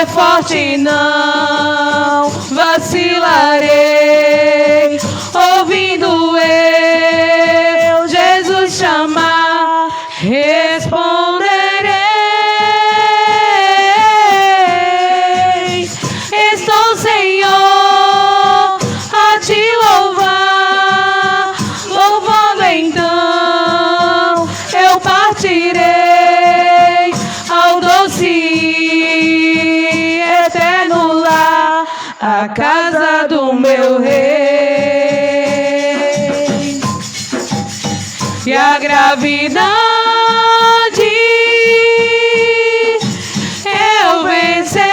é forte, não vacilarei. Ouvindo eu Jesus chamar, responderei. Estou, Senhor, a te louvar. Louvando então eu partirei ao doce e eterno lar, a casa do meu rei. E a gravidade eu vencerei,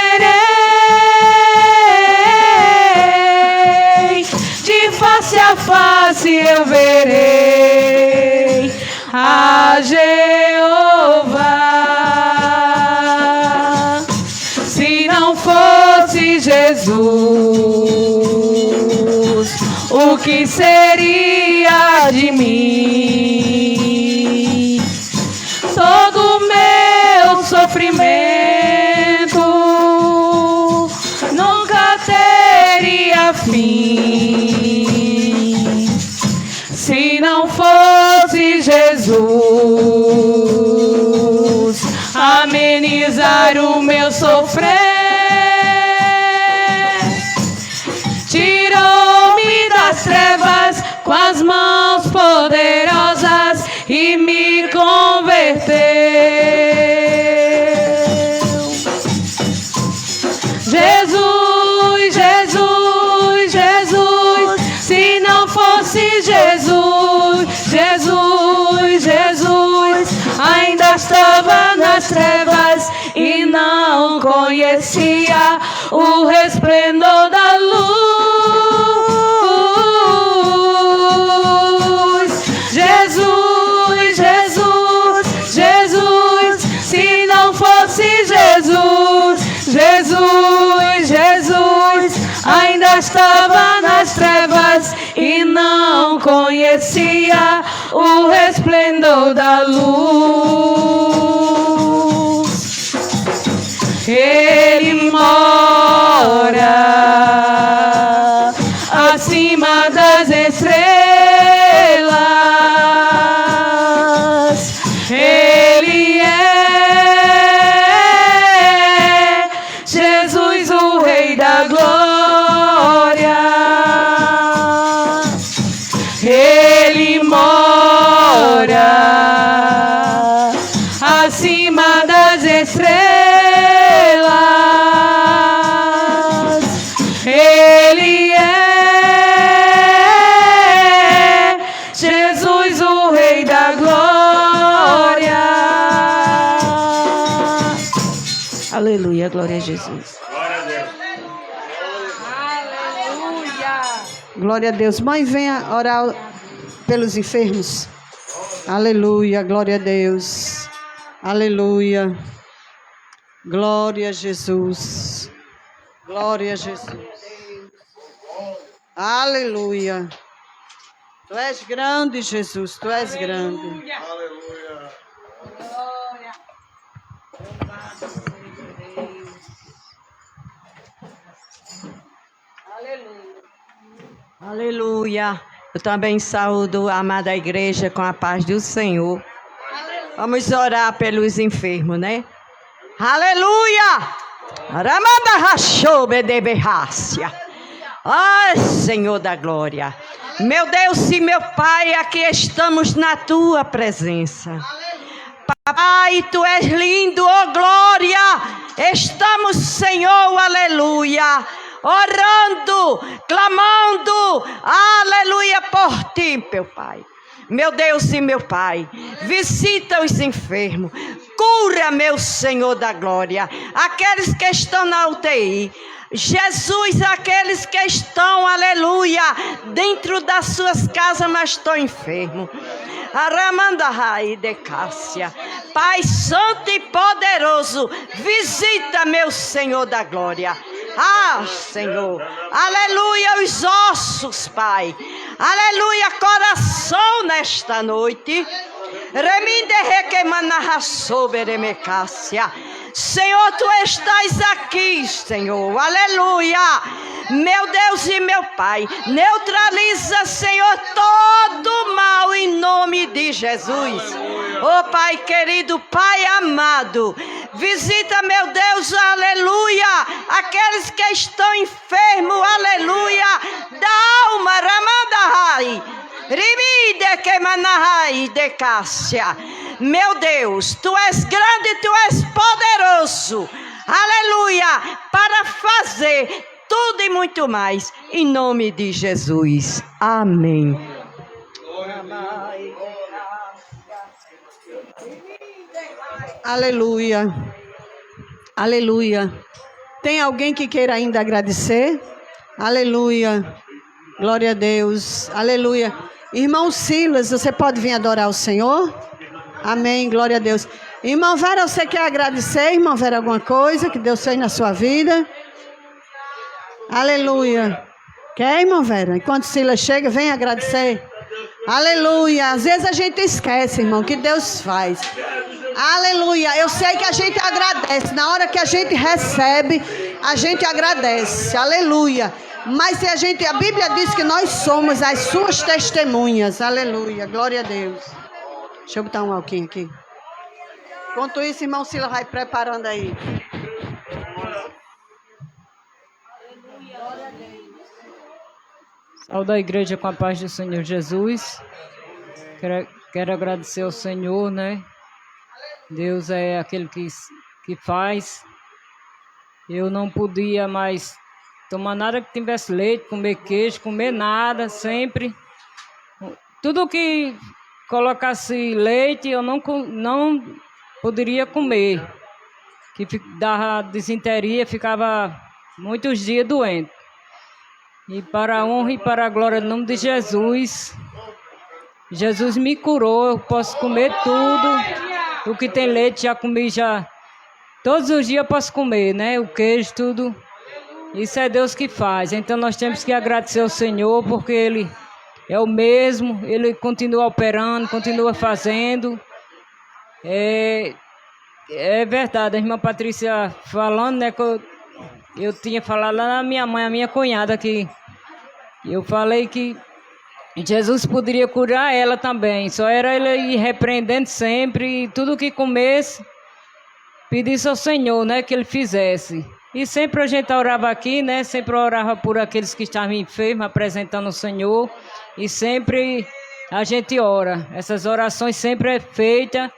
de face a face eu verei a Jeová. Se não fosse Jesus, o que seria de mim? Todo meu sofrimento nunca teria fim. Se não fosse Jesus amenizar o meu sofrer, tirou-me das trevas com as mãos poderosas e me converteu. Jesus, Jesus, Jesus, se não fosse Jesus, Jesus, Jesus, ainda estava nas trevas e não conhecia o resplendor da luz. Jesus, Jesus, Jesus, se não fosse Jesus, Jesus, Jesus, ainda estava nas trevas e não conhecia o resplendor da luz. Ele mora acima das estrelas. Ele é Jesus, o Rei da Glória. Ele mora acima das estrelas. Ele é Jesus, o Rei da Glória. Aleluia, glória a Jesus. Glória a Deus. Aleluia. Glória a Deus. Mãe, venha orar pelos enfermos. Aleluia, glória a Deus. Aleluia. Glória a Jesus. Glória a Jesus. Aleluia. Tu és grande, Jesus. Tu és grande. Aleluia. Aleluia. Eu também saúdo a amada igreja com a paz do Senhor. Vamos orar pelos enfermos, né? Aleluia! Aramanda rachou bedeberrácia. Ai, Senhor da glória. Meu Deus e meu Pai, aqui estamos na tua presença. Pai, tu és lindo, oh glória. Estamos, Senhor, aleluia, orando, clamando, aleluia, por ti, meu Pai. Meu Deus e meu Pai, visita os enfermos, cura, meu Senhor da glória, aqueles que estão na UTI. Jesus, aqueles que estão, aleluia, dentro das suas casas, mas estão enfermos. Aramandahai de Cássia. Pai Santo e Poderoso, visita, meu Senhor da glória. Ah, Senhor, aleluia, os ossos, Pai. Aleluia, coração nesta noite. Reminde requemanaha soberemecácia. Senhor, tu estás aqui, Senhor. Aleluia. Meu Deus e meu Pai, neutraliza, Senhor, todo mal em nome de Jesus. Oh, Pai querido, Pai amado, visita, meu Deus, aleluia, aqueles que estão enfermos, aleluia, da alma, Ramandahai, Ribide que manahai de Cássia. Meu Deus, tu és grande, tu és poderoso, aleluia, para fazer tudo e muito mais, em nome de Jesus. Amém. Aleluia. Aleluia. Tem alguém que queira ainda agradecer? Aleluia. Glória a Deus. Aleluia. Irmão Silas, você pode vir adorar o Senhor? Amém. Glória a Deus. Irmão Vera, você quer agradecer? Irmão Vera, alguma coisa que Deus fez na sua vida? Aleluia. Quer, irmão Vera? Enquanto Silas chega, vem agradecer. Aleluia. Às vezes a gente esquece, irmão, que Deus faz. Aleluia. Eu sei que a gente agradece. Na hora que a gente recebe, a gente agradece. Aleluia. Mas se a Bíblia diz que nós somos as suas testemunhas. Aleluia. Glória a Deus. Deixa eu botar um alquinho aqui. Enquanto isso, irmão Silas vai preparando aí. Saúde a igreja com a paz do Senhor Jesus. Quero agradecer ao Senhor, né? Deus é aquele que faz. Eu não podia mais tomar nada que tivesse leite, comer queijo, comer nada, sempre. Tudo que colocasse leite, eu não poderia comer. Que dava disenteria, ficava muitos dias doente. E para a honra e para a glória do nome de Jesus, Jesus me curou, eu posso comer tudo. O que tem leite já comi, já. Todos os dias eu posso comer, né? O queijo, tudo. Isso é Deus que faz. Então nós temos que agradecer ao Senhor, porque Ele é o mesmo. Ele continua operando, continua fazendo. É verdade, a irmã Patrícia falando, né? Que eu tinha falado lá na minha mãe, a minha cunhada, que eu falei que Jesus poderia curar ela também. Só era ele ir repreendendo sempre, e tudo que comesse, pedisse ao Senhor, né, que Ele fizesse. E sempre a gente orava aqui, né, sempre orava por aqueles que estavam enfermos, apresentando o Senhor. E sempre a gente ora. Essas orações sempre é feitas.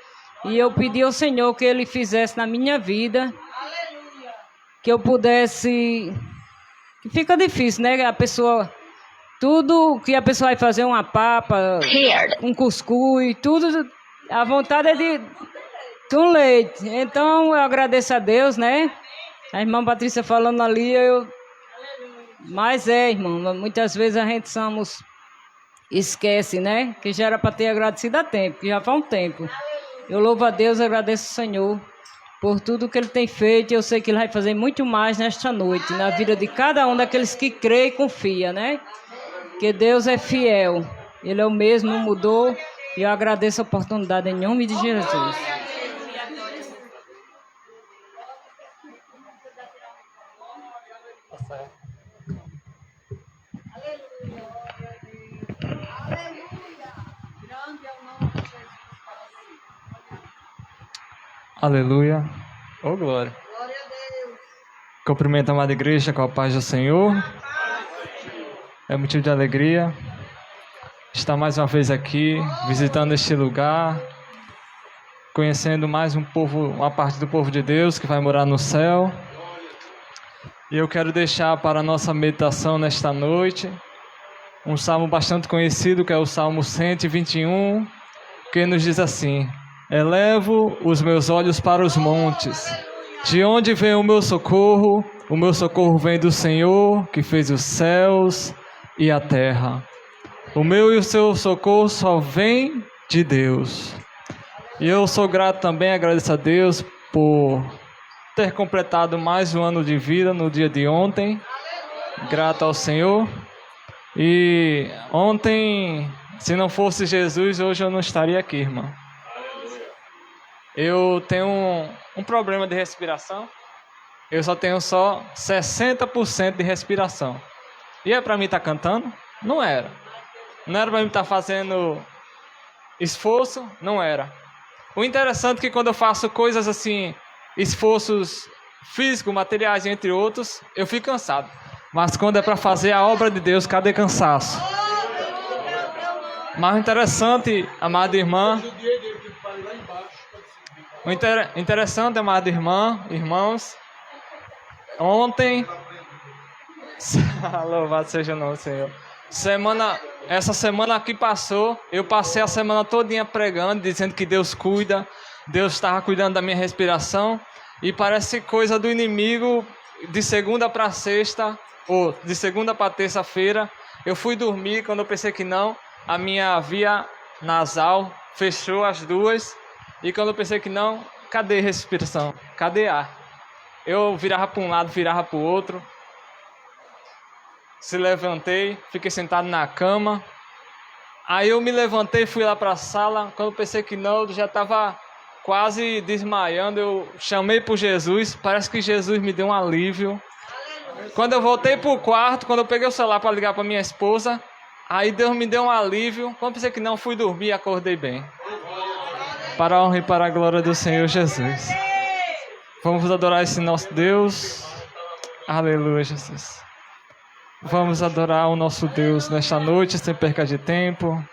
E eu pedi ao Senhor que Ele fizesse na minha vida, que eu pudesse... Fica difícil, né? A pessoa... Tudo que a pessoa vai fazer, uma papa, um cuscuz, tudo... A vontade é de um leite. Então, eu agradeço a Deus, né? A irmã Patrícia falando ali, Mas irmão, muitas vezes a gente esquece, né? Que já era para ter agradecido há tempo, que já faz um tempo. Eu louvo a Deus, agradeço ao Senhor por tudo que Ele tem feito. Eu sei que Ele vai fazer muito mais nesta noite, na vida de cada um daqueles que crê e confia, né? Que Deus é fiel. Ele é o mesmo, não mudou. E eu agradeço a oportunidade em nome de Jesus. Aleluia. Oh, glória. Glória a Deus. Cumprimento a amada igreja com a paz do Senhor. É motivo de alegria estar mais uma vez aqui, visitando este lugar, conhecendo mais um povo, uma parte do povo de Deus que vai morar no céu. E eu quero deixar para a nossa meditação nesta noite um salmo bastante conhecido, que é o Salmo 121, que nos diz assim: elevo os meus olhos para os montes, de onde vem o meu socorro? O meu socorro vem do Senhor, que fez os céus e a terra. O meu e o seu socorro só vem de Deus. E eu sou grato também, agradeço a Deus por ter completado mais um ano de vida no dia de ontem. Grato ao Senhor. E ontem, se não fosse Jesus, hoje eu não estaria aqui, irmã. Eu tenho um problema de respiração. Eu só tenho só 60% de respiração. E é para mim estar cantando? Não era. Não era para mim estar fazendo esforço? Não era. O interessante é que quando eu faço coisas assim, esforços físicos, materiais, entre outros, eu fico cansado. Mas quando é para fazer a obra de Deus, cadê cansaço? Mas o interessante, amada irmã, interessante, amada irmã, irmãos, ontem, louvado seja o nome do Senhor, essa semana que passou, eu passei a semana todinha pregando, dizendo que Deus cuida, Deus estava cuidando da minha respiração, e parece coisa do inimigo, de segunda para sexta, ou de segunda para terça-feira, eu fui dormir, quando eu pensei que não, a minha via nasal fechou as duas, e quando eu pensei que não, cadê respiração? Cadê ar? Eu virava para um lado, virava para o outro, se levantei, fiquei sentado na cama, aí eu me levantei, fui lá para a sala, quando eu pensei que não, eu já estava quase desmaiando, eu chamei por Jesus, parece que Jesus me deu um alívio. Quando eu voltei para o quarto, quando eu peguei o celular para ligar para minha esposa, aí Deus me deu um alívio, quando eu pensei que não, fui dormir e acordei bem. Para a honra e para a glória do Senhor Jesus. Vamos adorar esse nosso Deus. Aleluia, Jesus. Vamos adorar o nosso Deus nesta noite, sem perca de tempo.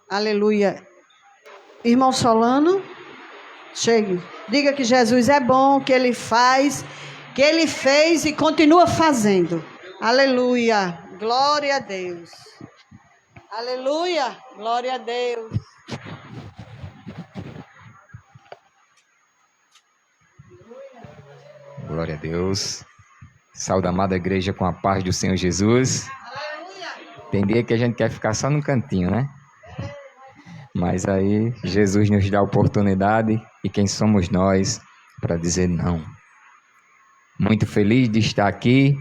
Aleluia. Irmão Solano, chegue. Diga que Jesus é bom, que Ele faz, que Ele fez e continua fazendo. Aleluia. Glória a Deus. Aleluia. Glória a Deus. Glória a Deus. Saúde, amada igreja, com a paz do Senhor Jesus. Tem dia que a gente quer ficar só no cantinho, né? Mas aí Jesus nos dá a oportunidade e quem somos nós para dizer não. Muito feliz de estar aqui,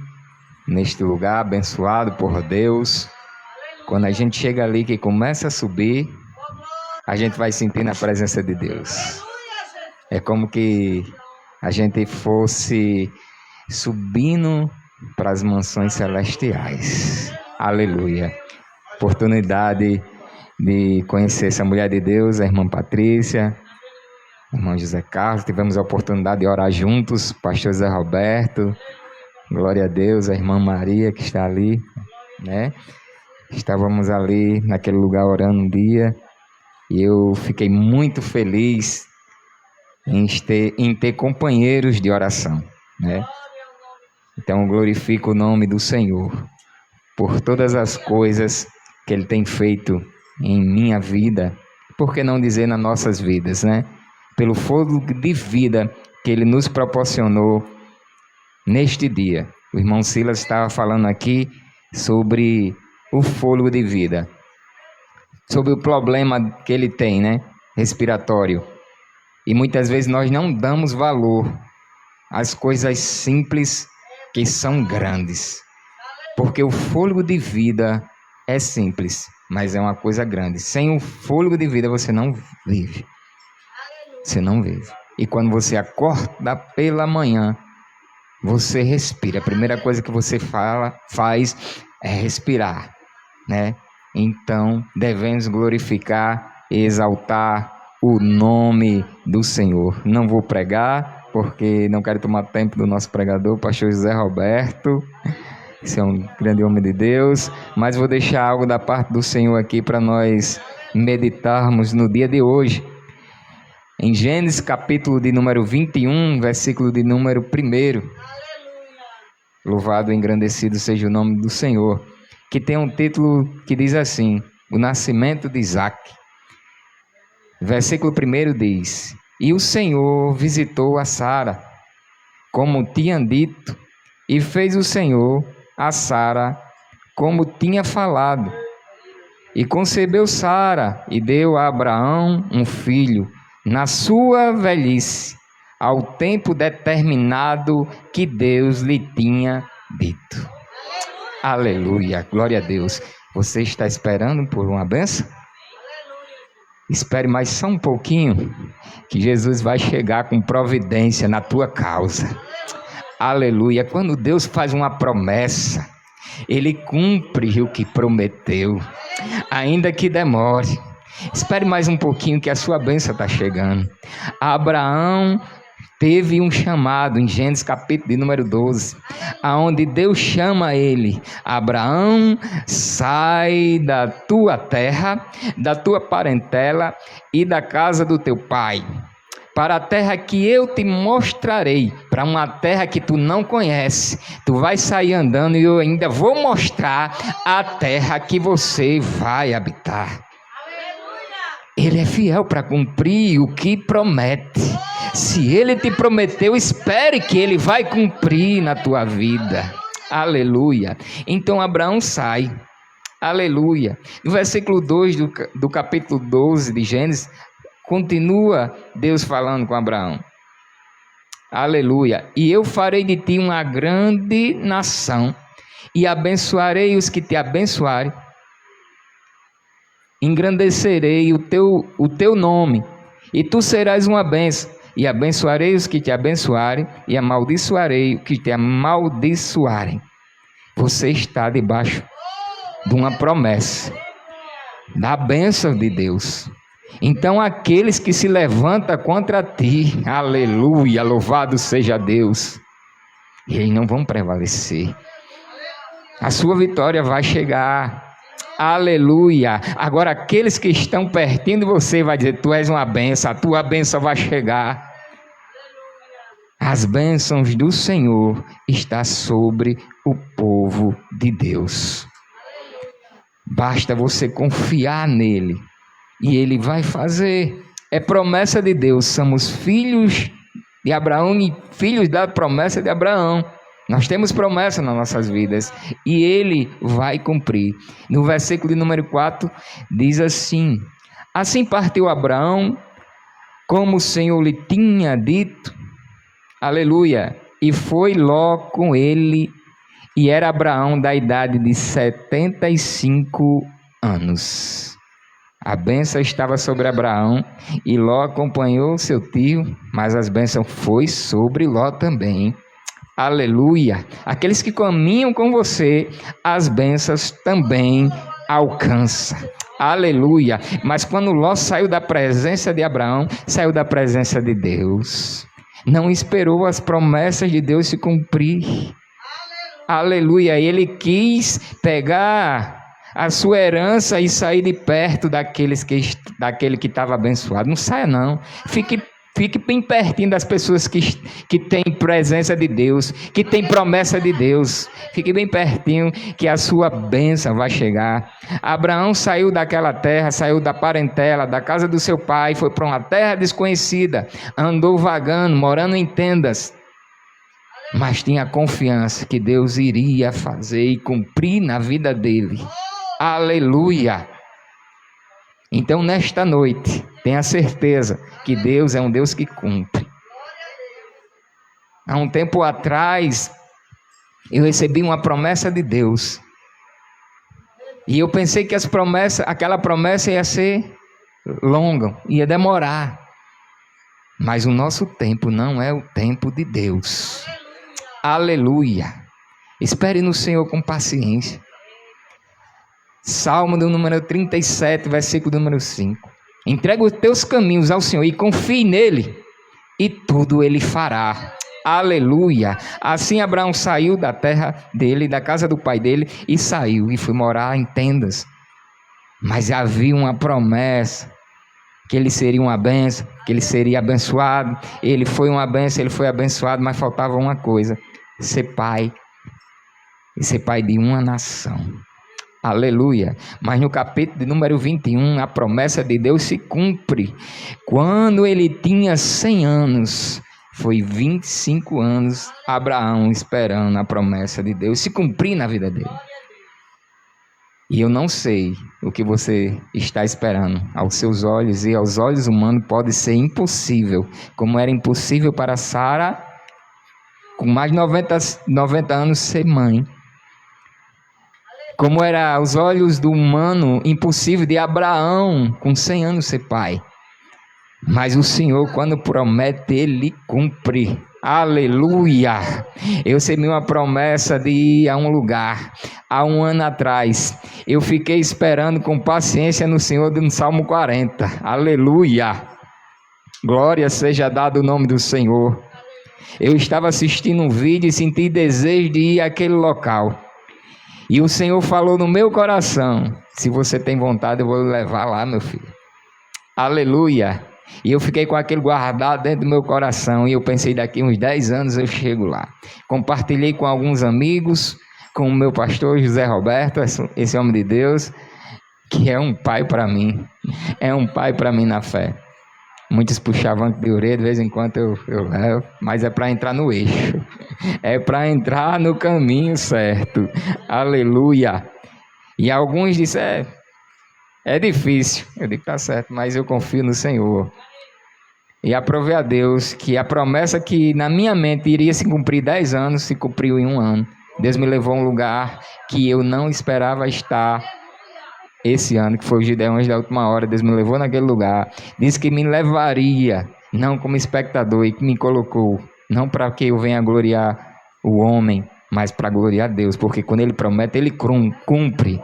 neste lugar abençoado por Deus. Quando a gente chega ali que começa a subir, a gente vai sentindo a presença de Deus. É como que a gente fosse subindo para as mansões celestiais. Aleluia. Oportunidade de conhecer essa mulher de Deus, a irmã Patrícia, o irmão José Carlos. Tivemos a oportunidade de orar juntos, pastor Zé Roberto. Glória a Deus, a irmã Maria que está ali, né? Estávamos ali naquele lugar orando um dia e eu fiquei muito feliz em ter companheiros de oração, né? Então glorifico o nome do Senhor por todas as coisas que Ele tem feito em minha vida, por que não dizer nas nossas vidas, né? Pelo fogo de vida que Ele nos proporcionou neste dia. O irmão Silas estava falando aqui sobre o fôlego de vida, sobre o problema que ele tem, né? Respiratório. E muitas vezes nós não damos valor às coisas simples que são grandes. Porque o fôlego de vida é simples, mas é uma coisa grande. Sem o fôlego de vida você não vive. Você não vive. E quando você acorda pela manhã, você respira. A primeira coisa que você faz é respirar, né? Então, devemos glorificar e exaltar o nome do Senhor. Não vou pregar, porque não quero tomar tempo do nosso pregador, pastor José Roberto. Esse é um grande homem de Deus, mas vou deixar algo da parte do Senhor aqui para nós meditarmos no dia de hoje. Em Gênesis capítulo de número 21, versículo de número 1. Louvado e engrandecido seja o nome do Senhor, que tem um título que diz assim: o nascimento de Isaac. Versículo 1 diz: e o Senhor visitou a Sara, como tinha dito, e fez o Senhor a Sara como tinha falado. E concebeu Sara e deu a Abraão um filho na sua velhice, ao tempo determinado que Deus lhe tinha dito. Aleluia, glória a Deus. Você está esperando por uma bênção? Espere mais só um pouquinho, que Jesus vai chegar com providência na tua causa. Aleluia. Quando Deus faz uma promessa, Ele cumpre o que prometeu, ainda que demore. Espere mais um pouquinho que a sua bênção está chegando. Abraão teve um chamado em Gênesis capítulo de número 12, aonde Deus chama ele: Abraão, sai da tua terra, da tua parentela e da casa do teu pai, para a terra que eu te mostrarei, para uma terra que tu não conhece. Tu vai sair andando e eu ainda vou mostrar a terra que você vai habitar. Ele é fiel para cumprir o que promete. Se Ele te prometeu, espere que Ele vai cumprir na tua vida. Aleluia. Então Abraão sai. Aleluia. No versículo 2 do capítulo 12 de Gênesis, continua Deus falando com Abraão. Aleluia. E eu farei de ti uma grande nação, e abençoarei os que te abençoarem. Engrandecerei o teu nome, e tu serás uma bênção. E abençoarei os que te abençoarem, e amaldiçoarei os que te amaldiçoarem. Você está debaixo de uma promessa, da bênção de Deus. Então aqueles que se levantam contra ti, aleluia, louvado seja Deus, eles não vão prevalecer. A sua vitória vai chegar. Aleluia. Agora aqueles que estão pertinho de você vai dizer: tu és uma bênção, a tua bênção vai chegar. As bênçãos do Senhor estão sobre o povo de Deus. Basta você confiar nele e ele vai fazer. É promessa de Deus. Somos filhos de Abraão e filhos da promessa de Abraão. Nós temos promessa nas nossas vidas e ele vai cumprir. No versículo de número 4 diz assim: assim partiu Abraão, como o Senhor lhe tinha dito. Aleluia. E foi Ló com ele, e era Abraão da idade de 75 anos. A bênção estava sobre Abraão e Ló acompanhou seu tio, mas as bênçãos foi sobre Ló também. Aleluia. Aqueles que caminham com você, as bênçãos também alcançam. Aleluia. Mas quando Ló saiu da presença de Abraão, saiu da presença de Deus. Não esperou as promessas de Deus se cumprir. Aleluia. Ele quis pegar a sua herança e sair de perto daquele que estava abençoado. Não saia não. Fique bem pertinho das pessoas que têm presença de Deus, que têm promessa de Deus. Fique bem pertinho que a sua bênção vai chegar. Abraão saiu daquela terra, saiu da parentela, da casa do seu pai, foi para uma terra desconhecida, andou vagando, morando em tendas, mas tinha confiança que Deus iria fazer e cumprir na vida dele. Aleluia! Então, nesta noite, tenha certeza que Deus é um Deus que cumpre. Há um tempo atrás, eu recebi uma promessa de Deus. E eu pensei que aquela promessa ia ser longa, ia demorar. Mas o nosso tempo não é o tempo de Deus. Aleluia! Espere no Senhor com paciência. Salmo do número 37, versículo do número 5. Entrega os teus caminhos ao Senhor e confie nele, e tudo ele fará. Aleluia! Assim Abraão saiu da terra dele, da casa do pai dele, e saiu e foi morar em tendas. Mas havia uma promessa, que ele seria uma bênção, que ele seria abençoado. Ele foi uma bênção, ele foi abençoado, mas faltava uma coisa: ser pai, e ser pai de uma nação. Aleluia. Mas no capítulo de número 21, a promessa de Deus se cumpre. Quando ele tinha 100 anos, foi 25 anos Abraão esperando a promessa de Deus se cumprir na vida dele. E eu não sei o que você está esperando. Aos seus olhos e aos olhos humanos pode ser impossível, como era impossível para Sara, com mais de 90 anos, ser mãe. Como era aos olhos do humano impossível de Abraão, com 100 anos, ser pai. Mas o Senhor, quando promete, Ele cumpre. Aleluia! Eu recebi uma promessa de ir a um lugar, há um ano atrás. Eu fiquei esperando com paciência no Senhor no Salmo 40. Aleluia! Glória seja dada o nome do Senhor. Eu estava assistindo um vídeo e senti desejo de ir àquele local. E o Senhor falou no meu coração: se você tem vontade, eu vou lhe levar lá, meu filho. Aleluia! E eu fiquei com aquele guardado dentro do meu coração. E eu pensei, daqui uns 10 anos eu chego lá. Compartilhei com alguns amigos, com o meu pastor José Roberto, esse homem de Deus, que é um pai para mim. É um pai para mim na fé. Muitos puxavam de orelha, de vez em quando eu levo, mas é para entrar no eixo. É para entrar no caminho certo. Aleluia! E alguns disseram, é difícil. Eu digo, tá certo, mas eu confio no Senhor. E aprovei a Deus que a promessa que na minha mente iria se cumprir 10 anos, se cumpriu em 1 ano. Deus me levou a um lugar que eu não esperava estar esse ano, que foi o Gideões da Última Hora. Deus me levou naquele lugar. Disse que me levaria, não como espectador, e que me colocou, não para que eu venha gloriar o homem, mas para gloriar Deus. Porque quando Ele promete, Ele cumpre.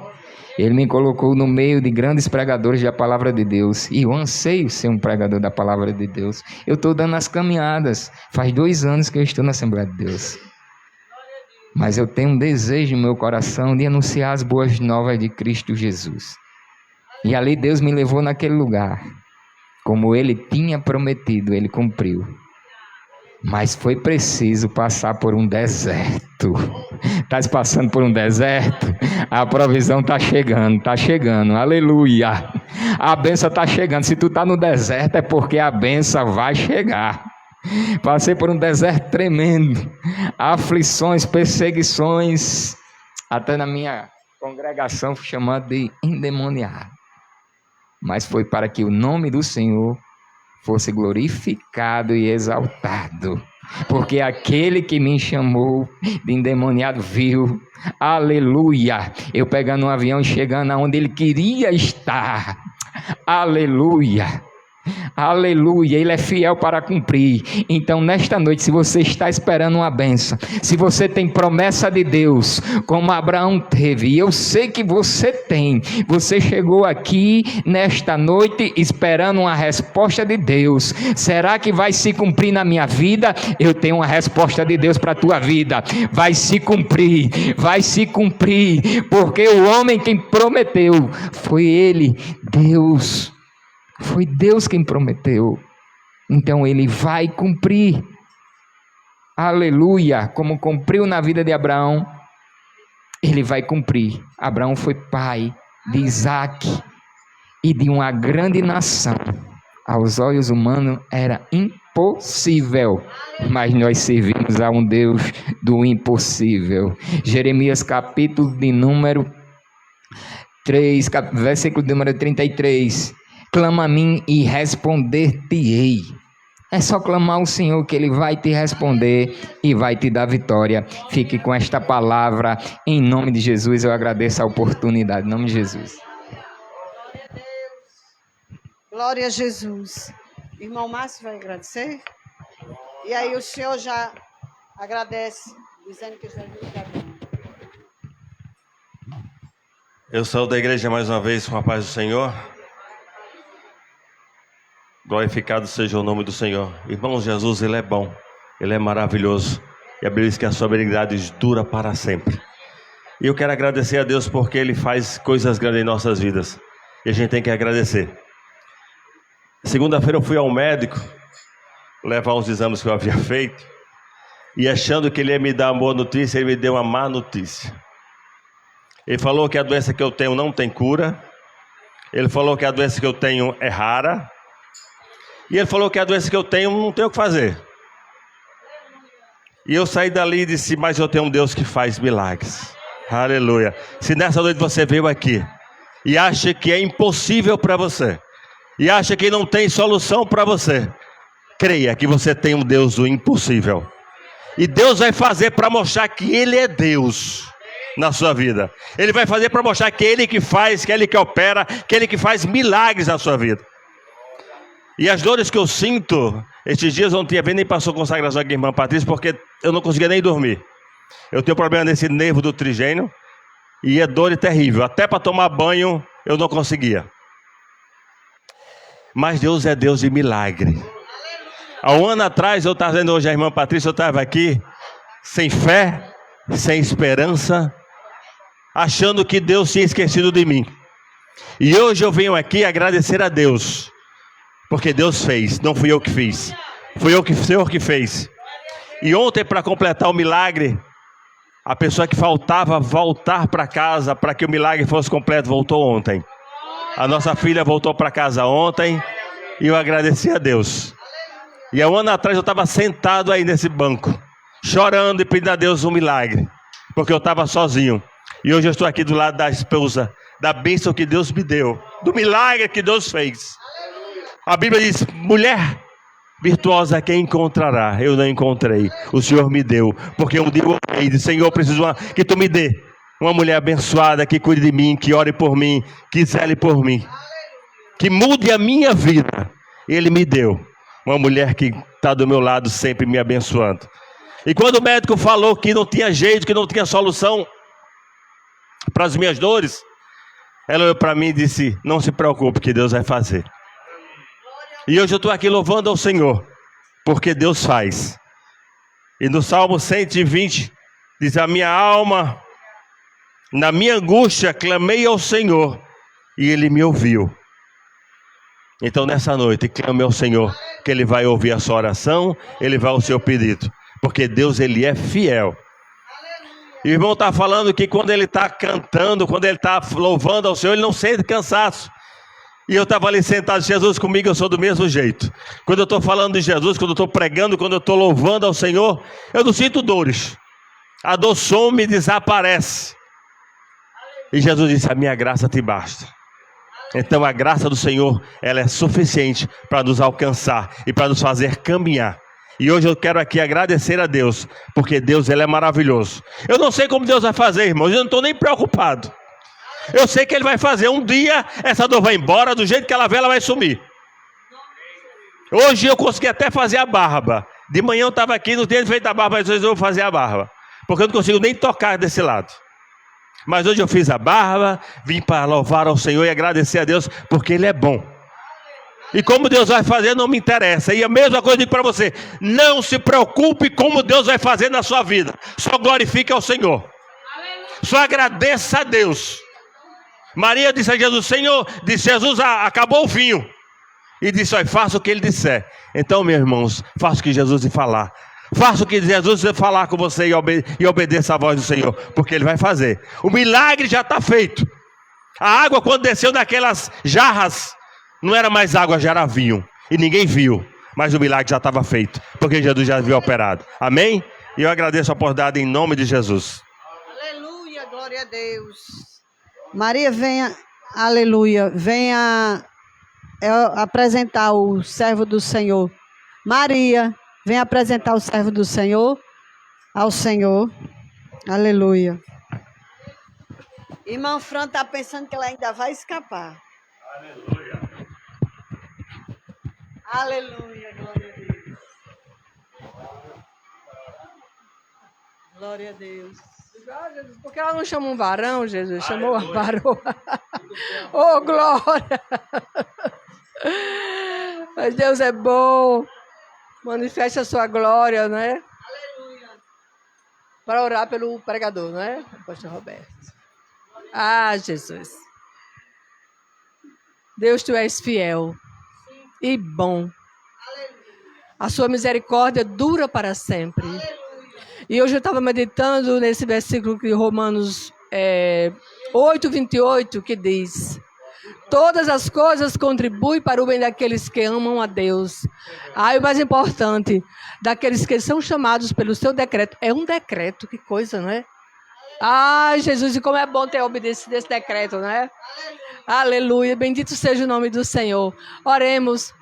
Ele me colocou no meio de grandes pregadores da palavra de Deus. E eu anseio ser um pregador da palavra de Deus. Eu estou dando as caminhadas. Faz 2 anos que eu estou na Assembleia de Deus. mas eu tenho um desejo no meu coração de anunciar as boas novas de Cristo Jesus. E ali Deus me levou naquele lugar. Como Ele tinha prometido, Ele cumpriu. Mas foi preciso passar por um deserto. Está passando por um deserto? A provisão está chegando, aleluia. A bênção está chegando. Se tu está no deserto é porque a bênção vai chegar. Passei por um deserto tremendo, aflições, perseguições, até na minha congregação fui chamado de endemoniado. Mas foi para que o nome do Senhor fosse glorificado e exaltado, porque aquele que me chamou de endemoniado viu, aleluia, eu pegando um avião e chegando aonde ele queria estar, aleluia. Aleluia, Ele é fiel para cumprir. Então nesta noite, se você está esperando uma bênção, se você tem promessa de Deus, como Abraão teve, e eu sei que você tem, você chegou aqui nesta noite esperando uma resposta de Deus. Será que vai se cumprir na minha vida? Eu tenho uma resposta de Deus para a tua vida. Vai se cumprir, porque o homem quem prometeu foi Ele, Deus. Foi Deus quem prometeu, então Ele vai cumprir, aleluia, como cumpriu na vida de Abraão, Ele vai cumprir. Abraão foi pai de Isaac e de uma grande nação. Aos olhos humanos era impossível, mas nós servimos a um Deus do impossível. Jeremias capítulo de número 3, versículo de número 33, clama a mim e responder-te-ei. É só clamar ao Senhor que Ele vai te responder e vai te dar vitória. Fique com esta palavra. Em nome de Jesus, eu agradeço a oportunidade. Em nome de Jesus. Glória a Jesus. Irmão Márcio vai agradecer? E aí o senhor já agradece, dizendo que Jesus está bem. Eu saúdo da igreja mais uma vez com a paz do Senhor. Glorificado seja o nome do Senhor. Irmãos, Jesus, Ele é bom, Ele é maravilhoso. E a Bíblia diz que a sua benignidade dura para sempre. E eu quero agradecer a Deus porque Ele faz coisas grandes em nossas vidas. E a gente tem que agradecer. Segunda-feira eu fui ao médico levar os exames que eu havia feito. E achando que ele ia me dar uma boa notícia, ele me deu uma má notícia. Ele falou que a doença que eu tenho não tem cura. Ele falou que a doença que eu tenho é rara. E ele falou que a doença que eu tenho não tem o que fazer. E eu saí dali e disse, mas eu tenho um Deus que faz milagres. Aleluia. Se nessa noite você veio aqui e acha que é impossível para você, e acha que não tem solução para você, creia que você tem um Deus do impossível. E Deus vai fazer para mostrar que Ele é Deus na sua vida. Ele vai fazer para mostrar que Ele que faz, que Ele que opera, que Ele que faz milagres na sua vida. E as dores que eu sinto, estes dias eu não tinha nem passou consagração aqui, irmã Patrícia, porque eu não conseguia nem dormir. Eu tenho problema nesse nervo do trigênio, e é dor terrível. Até para tomar banho eu não conseguia. Mas Deus é Deus de milagre. Há um ano atrás, eu estava vendo hoje a irmã Patrícia, eu estava aqui, sem fé, sem esperança, achando que Deus tinha esquecido de mim. E hoje eu venho aqui agradecer a Deus. Porque Deus fez, não fui eu que fiz. Foi o Senhor que fez. E ontem, para completar o milagre, a pessoa que faltava voltar para casa para que o milagre fosse completo, voltou ontem. A nossa filha voltou para casa ontem e eu agradeci a Deus. E há um ano atrás eu estava sentado aí nesse banco, chorando e pedindo a Deus um milagre, porque eu estava sozinho. E hoje eu estou aqui do lado da esposa, da bênção que Deus me deu, do milagre que Deus fez. A Bíblia diz, mulher virtuosa quem encontrará? Eu não encontrei, o Senhor me deu. Porque um dia eu orei, disse, Senhor, eu preciso que Tu me dê uma mulher abençoada, que cuide de mim, que ore por mim, que zele por mim, que mude a minha vida. Ele me deu uma mulher que está do meu lado sempre me abençoando. E quando o médico falou que não tinha jeito, que não tinha solução para as minhas dores, ela olhou para mim e disse, não se preocupe que Deus vai fazer. E hoje eu estou aqui louvando ao Senhor, porque Deus faz. E no Salmo 120, Diz: a minha alma, na minha angústia, clamei ao Senhor e Ele me ouviu. Então nessa noite, clame ao Senhor, que Ele vai ouvir a sua oração, Ele vai ouvir o seu pedido. Porque Deus, Ele é fiel. E o irmão está falando que quando ele está cantando, quando ele está louvando ao Senhor, ele não sente cansaço. E eu estava ali sentado, Jesus comigo, eu sou do mesmo jeito. Quando eu estou falando de Jesus, quando eu estou pregando, quando eu estou louvando ao Senhor, eu não sinto dores. A dor some e desaparece. E Jesus disse: a minha graça te basta. Então a graça do Senhor, ela é suficiente para nos alcançar e para nos fazer caminhar. E hoje eu quero aqui agradecer a Deus, porque Deus, Ele é maravilhoso. Eu não sei como Deus vai fazer, irmãos, eu não estou nem preocupado. Eu sei que Ele vai fazer. Um dia essa dor vai embora, do jeito que ela vê, ela vai sumir. Hoje eu consegui até fazer a barba. De manhã eu estava aqui, não tinha feito a barba, mas hoje eu vou fazer a barba. Porque eu não consigo nem tocar desse lado. Mas hoje eu fiz a barba, vim para louvar ao Senhor e agradecer a Deus, porque Ele é bom. E como Deus vai fazer não me interessa. E a mesma coisa eu digo para você: não se preocupe como Deus vai fazer na sua vida. Só glorifique ao Senhor. Só agradeça a Deus. Maria disse a Jesus: Senhor, disse Jesus, acabou o vinho. E disse: olha, faça o que Ele disser. Então, meus irmãos, faça o que Jesus lhe falar. Faça o que Jesus lhe falar com você e obedeça a voz do Senhor. Porque Ele vai fazer. O milagre já está feito. A água, quando desceu daquelas jarras, não era mais água, já era vinho. E ninguém viu. Mas o milagre já estava feito. Porque Jesus já havia operado. Amém? E eu agradeço a oportunidade em nome de Jesus. Aleluia, glória a Deus. Maria, venha, aleluia, venha apresentar o servo do Senhor. Maria, venha apresentar o servo do Senhor ao Senhor. Aleluia. Irmão Fran está pensando que ela ainda vai escapar. Aleluia. Aleluia, glória a Deus. Glória a Deus. Porque ela não chama um varão, Jesus? Chamou uma varoa. Oh, glória! Mas Deus é bom. Manifeste a sua glória, né? Aleluia. Para orar pelo pregador, não é? Pastor Roberto. Ah, Jesus. Deus, Tu és fiel e bom. A sua misericórdia dura para sempre. E hoje eu estava meditando nesse versículo de Romanos 8:28, que diz: todas as coisas contribuem para o bem daqueles que amam a Deus. E o mais importante, daqueles que são chamados pelo seu decreto. É um decreto, que coisa, não é? Jesus, e como é bom ter obedecido esse decreto, não é? Aleluia, bendito seja o nome do Senhor. Oremos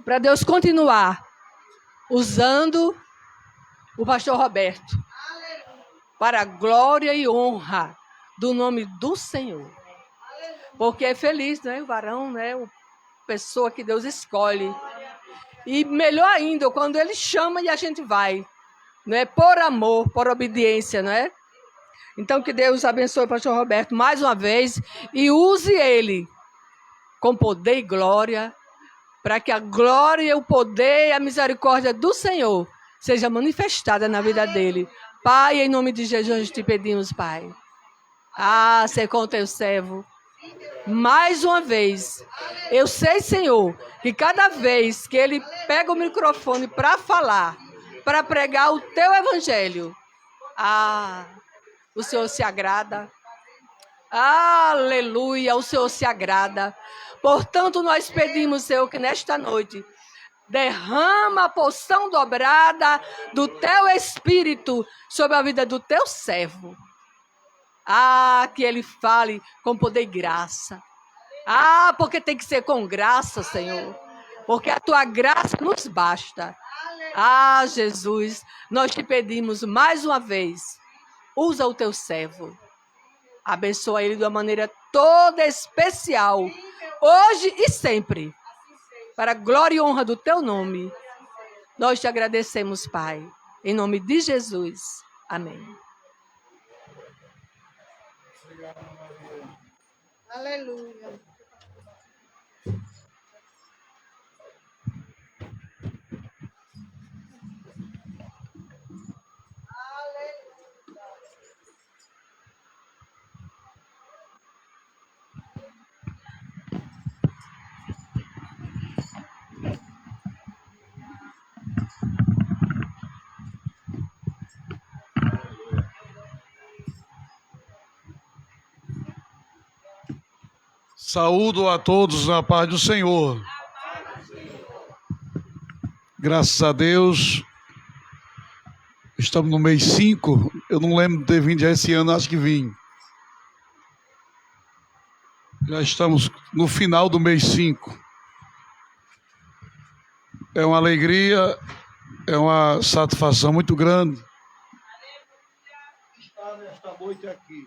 para Deus continuar usando o pastor Roberto para a glória e honra do nome do Senhor. Porque é feliz, né? O varão, né? A pessoa que Deus escolhe. E melhor ainda, quando Ele chama e a gente vai. Não é? Por amor, por obediência, não é? Então que Deus abençoe o pastor Roberto mais uma vez e use ele com poder e glória, para que a glória, o poder e a misericórdia do Senhor seja manifestada na vida dele. Pai, em nome de Jesus, te pedimos, Pai. Ser com o teu servo. Mais uma vez, eu sei, Senhor, que cada vez que ele pega o microfone para falar, para pregar o teu evangelho, o Senhor se agrada. Aleluia, o Senhor se agrada. Portanto, nós pedimos, Senhor, que nesta noite derrama a porção dobrada do teu Espírito sobre a vida do teu servo. Que ele fale com poder e graça. Porque tem que ser com graça, Senhor. Porque a tua graça nos basta. Jesus, nós te pedimos mais uma vez, usa o teu servo. Abençoa ele de uma maneira toda especial, hoje e sempre, para a glória e honra do teu nome. Nós te agradecemos, Pai, em nome de Jesus. Amém. Aleluia. Saúdo a todos na paz do Senhor. Graças a Deus, estamos no mês 5. Eu não lembro de ter vindo já esse ano, acho que vim. Já estamos no final do mês 5. É uma alegria, é uma satisfação muito grande estar nesta noite aqui.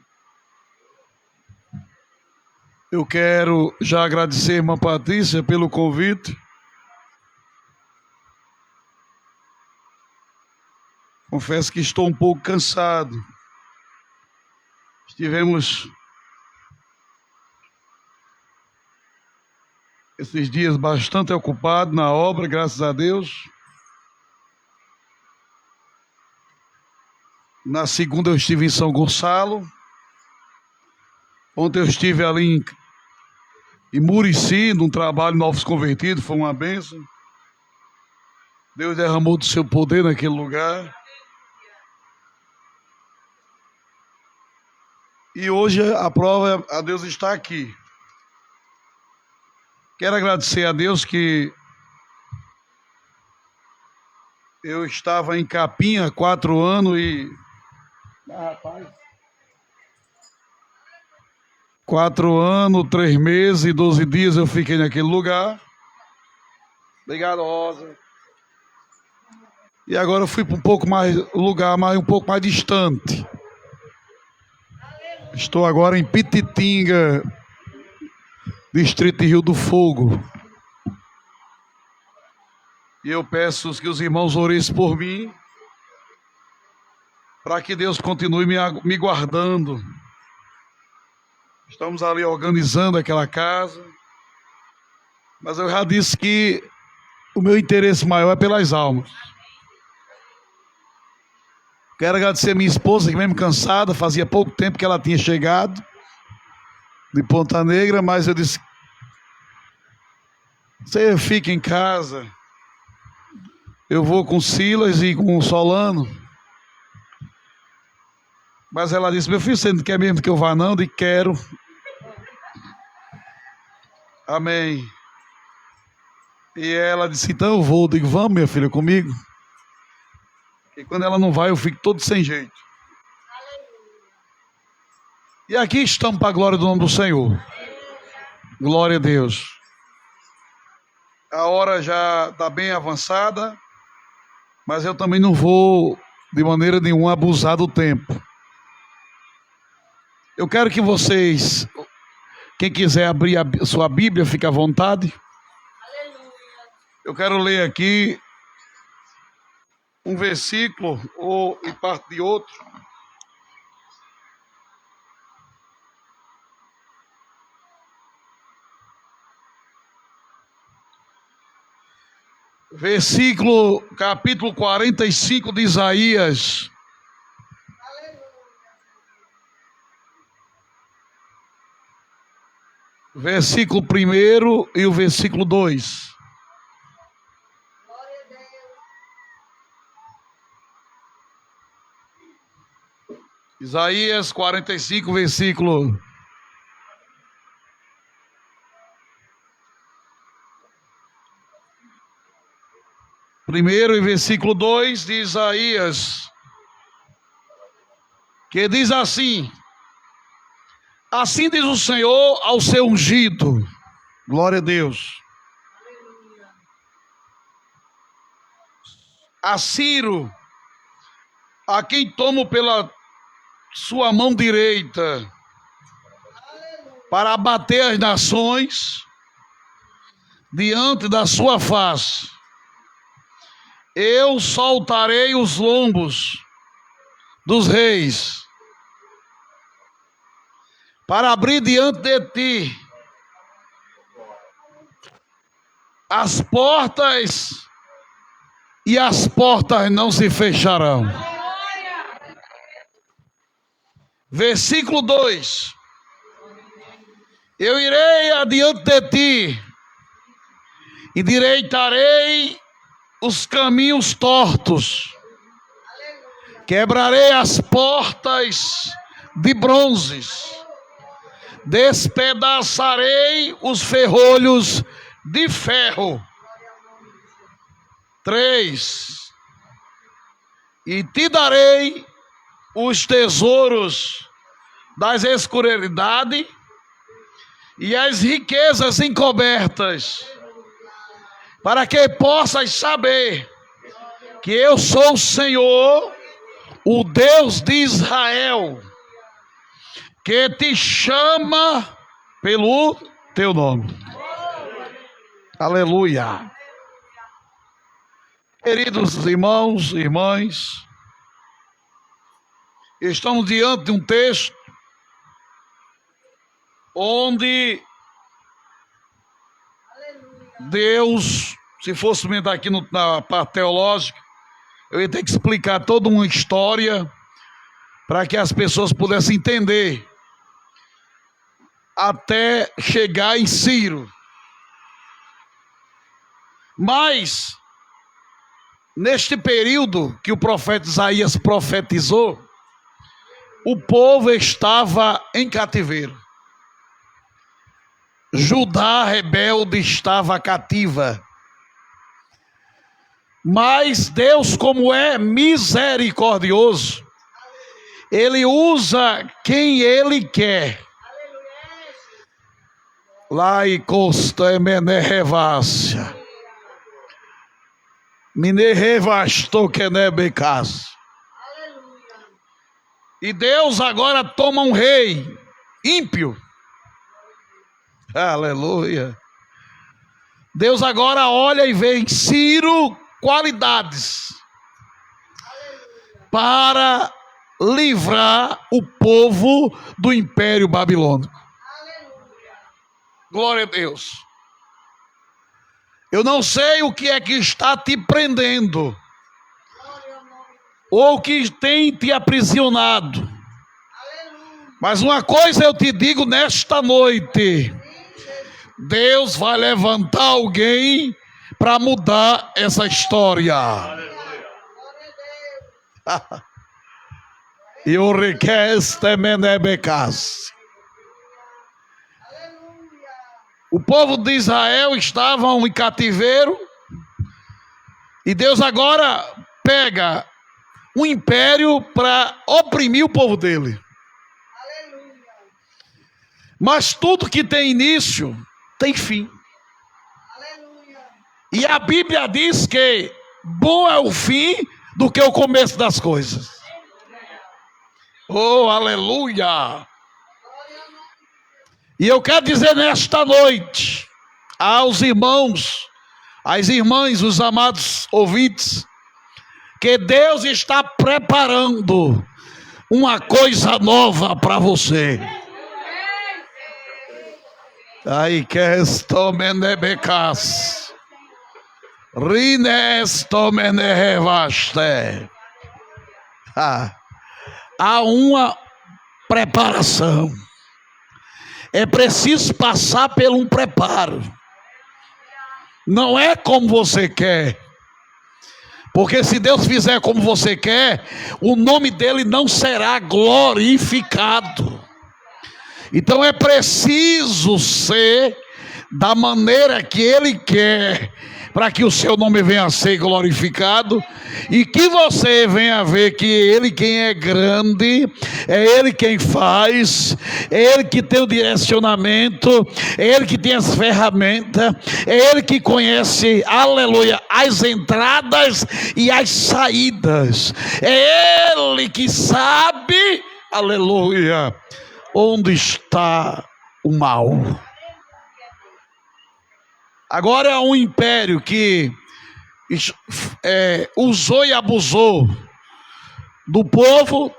Eu quero já agradecer a irmã Patrícia pelo convite. Confesso que estou um pouco cansado. Estivemos esses dias bastante ocupados na obra, graças a Deus. Na segunda eu estive em São Gonçalo. Ontem eu estive ali em Murici, num trabalho Novos Convertidos, foi uma bênção. Deus derramou do seu poder naquele lugar. E hoje a prova é a Deus está aqui. Quero agradecer a Deus que eu estava em Capinha há 4 anos e... rapaz... 4 anos, 3 meses e 12 dias eu fiquei naquele lugar. Obrigado, Rosa. E agora eu fui para um pouco mais lugar, um pouco mais distante. Estou agora em Pititinga, distrito de Rio do Fogo. E eu peço que os irmãos orem por mim, para que Deus continue me guardando. Estamos ali organizando aquela casa, mas eu já disse que o meu interesse maior é pelas almas. Quero agradecer a minha esposa, que mesmo cansada, fazia pouco tempo que ela tinha chegado de Ponta Negra, mas eu disse: você fica em casa, eu vou com Silas e com o Solano. Mas ela disse: meu filho, você não quer mesmo que eu vá não? Eu disse: quero. Amém. E ela disse: então eu vou. Eu digo: vamos, minha filha, comigo. E quando ela não vai, eu fico todo sem jeito. E aqui estamos para a glória do nome do Senhor. Glória a Deus. A hora já está bem avançada, mas eu também não vou, de maneira nenhuma, abusar do tempo. Eu quero que vocês, quem quiser abrir a sua Bíblia, fique à vontade. Eu quero ler aqui um versículo ou em parte de outro. Versículo, capítulo 45 de Isaías. Versículo 1 e o versículo 2. Isaías 45, versículo 1 e versículo 2 de Isaías, que diz assim: assim diz o Senhor ao seu ungido. Glória a Deus. A Ciro, a quem tomo pela sua mão direita, para abater as nações diante da sua face. Eu soltarei os lombos dos reis, para abrir diante de ti as portas, e as portas não se fecharão. Versículo 2: eu irei adiante de ti, e direitarei os caminhos tortos, quebrarei as portas de bronzes, despedaçarei os ferrolhos de ferro. 3. E te darei os tesouros das escuridade e as riquezas encobertas, para que possas saber que eu sou o Senhor, o Deus de Israel, que te chama pelo teu nome. Aleluia. Queridos irmãos e irmãs, estamos diante de um texto onde Deus, se fosse comentar aqui na parte teológica, eu ia ter que explicar toda uma história para que as pessoas pudessem entender, até chegar em Ciro. Mas, neste período que o profeta Isaías profetizou, o povo estava em cativeiro. Judá rebelde estava cativa. Mas Deus, como é misericordioso, Ele usa quem Ele quer. Lá e costa emenerevácia. Minerevasto que nebecas. E Deus agora toma um rei ímpio. Aleluia. Deus agora olha e vê em Ciro qualidades para livrar o povo do Império Babilônico. Glória a Deus. Eu não sei o que é que está te prendendo, ou que tem te aprisionado, mas uma coisa eu te digo nesta noite: Deus vai levantar alguém para mudar essa história. E o requeste menebecas. O povo de Israel estava em cativeiro, e Deus agora pega um império para oprimir o povo dele. Mas tudo que tem início tem fim. E a Bíblia diz que bom é o fim do que o começo das coisas. Oh, aleluia! E eu quero dizer nesta noite aos irmãos, às irmãs, os amados ouvintes, que Deus está preparando uma coisa nova para você. Ai que estou menebecas. Rinesto menerevaste. Há uma preparação. É preciso passar por um preparo. Não é como você quer. Porque se Deus fizer como você quer, o nome dele não será glorificado. Então é preciso ser da maneira que ele quer, para que o seu nome venha a ser glorificado e que você venha a ver que ele quem é grande, é ele quem faz, é ele que tem o direcionamento, é ele que tem as ferramentas, é ele que conhece, aleluia, as entradas e as saídas, é ele que sabe, aleluia, onde está o mal. Agora é um império que usou e abusou do povo.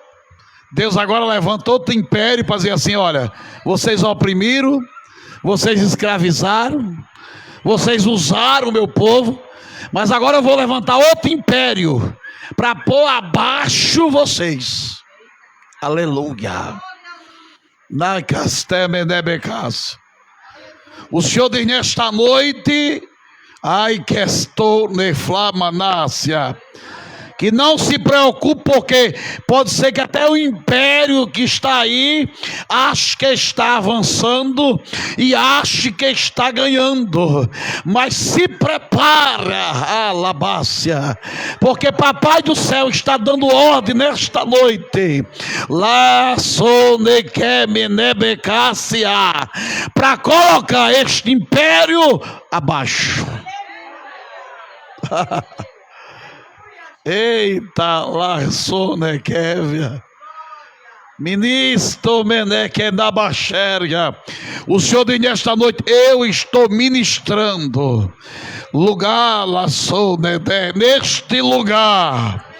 Deus agora levantou outro império para dizer assim: olha, vocês oprimiram, vocês escravizaram, vocês usaram o meu povo, mas agora eu vou levantar outro império para pôr abaixo vocês. Aleluia. O Senhor diz nesta noite: ai que estou neflamanácia, Que não se preocupe, porque pode ser que até o império que está aí ache que está avançando e ache que está ganhando. Mas se prepara, alabácia, porque Papai do Céu está dando ordem nesta noite. Lá sonequemenebecácia, para colocar este império abaixo. Eita, lá sonequevia. Ministro Menequenabaxéria. O Senhor diz nesta noite: eu estou ministrando lugar lá neste lugar.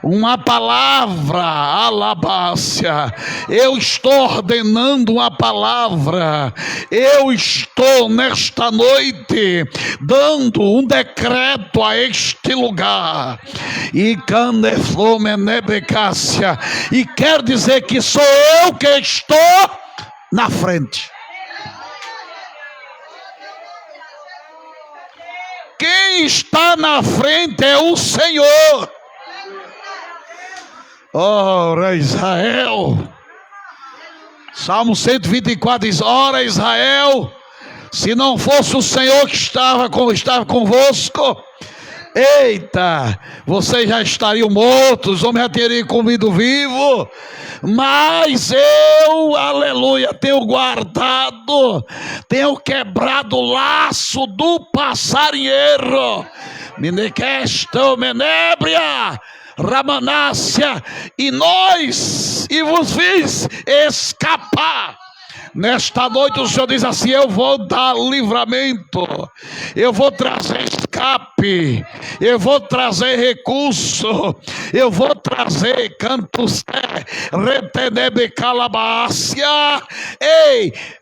Uma palavra, alabácia. Eu estou ordenando uma palavra. Eu estou nesta noite dando um decreto a este lugar. E caneflomenebecácia. E quer dizer que sou eu que estou na frente. Quem está na frente é o Senhor. Ora Israel, Salmo 124 diz: ora Israel, se não fosse o Senhor que estava convosco, eita, vocês já estariam mortos, os homens já teriam comido vivo. Mas eu, aleluia, tenho guardado, tenho quebrado o laço do passarinheiro. Minequesto menébria Ramanácia, e vos fiz escapar. Nesta noite o Senhor diz assim: eu vou dar livramento, eu vou trazer escape, eu vou trazer recurso, eu vou trazer cantos retenebe calabácia,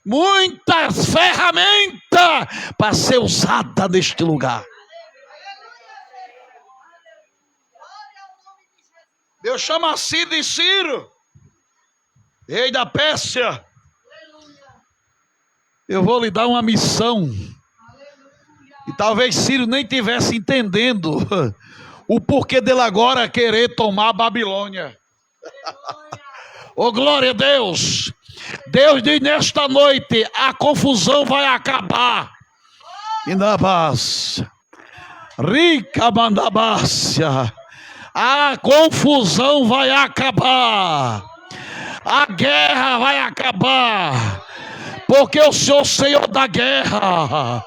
muitas ferramentas para ser usada neste lugar. Deus chama Ciro e Ciro, rei da Pérsia. Eu vou lhe dar uma missão. E talvez Ciro nem estivesse entendendo o porquê dele agora querer tomar a Babilônia. Oh, glória a Deus. Deus diz nesta noite: a confusão vai acabar. Indabás, rica mandabácia. A confusão vai acabar. A guerra vai acabar. Porque eu sou o Senhor da guerra.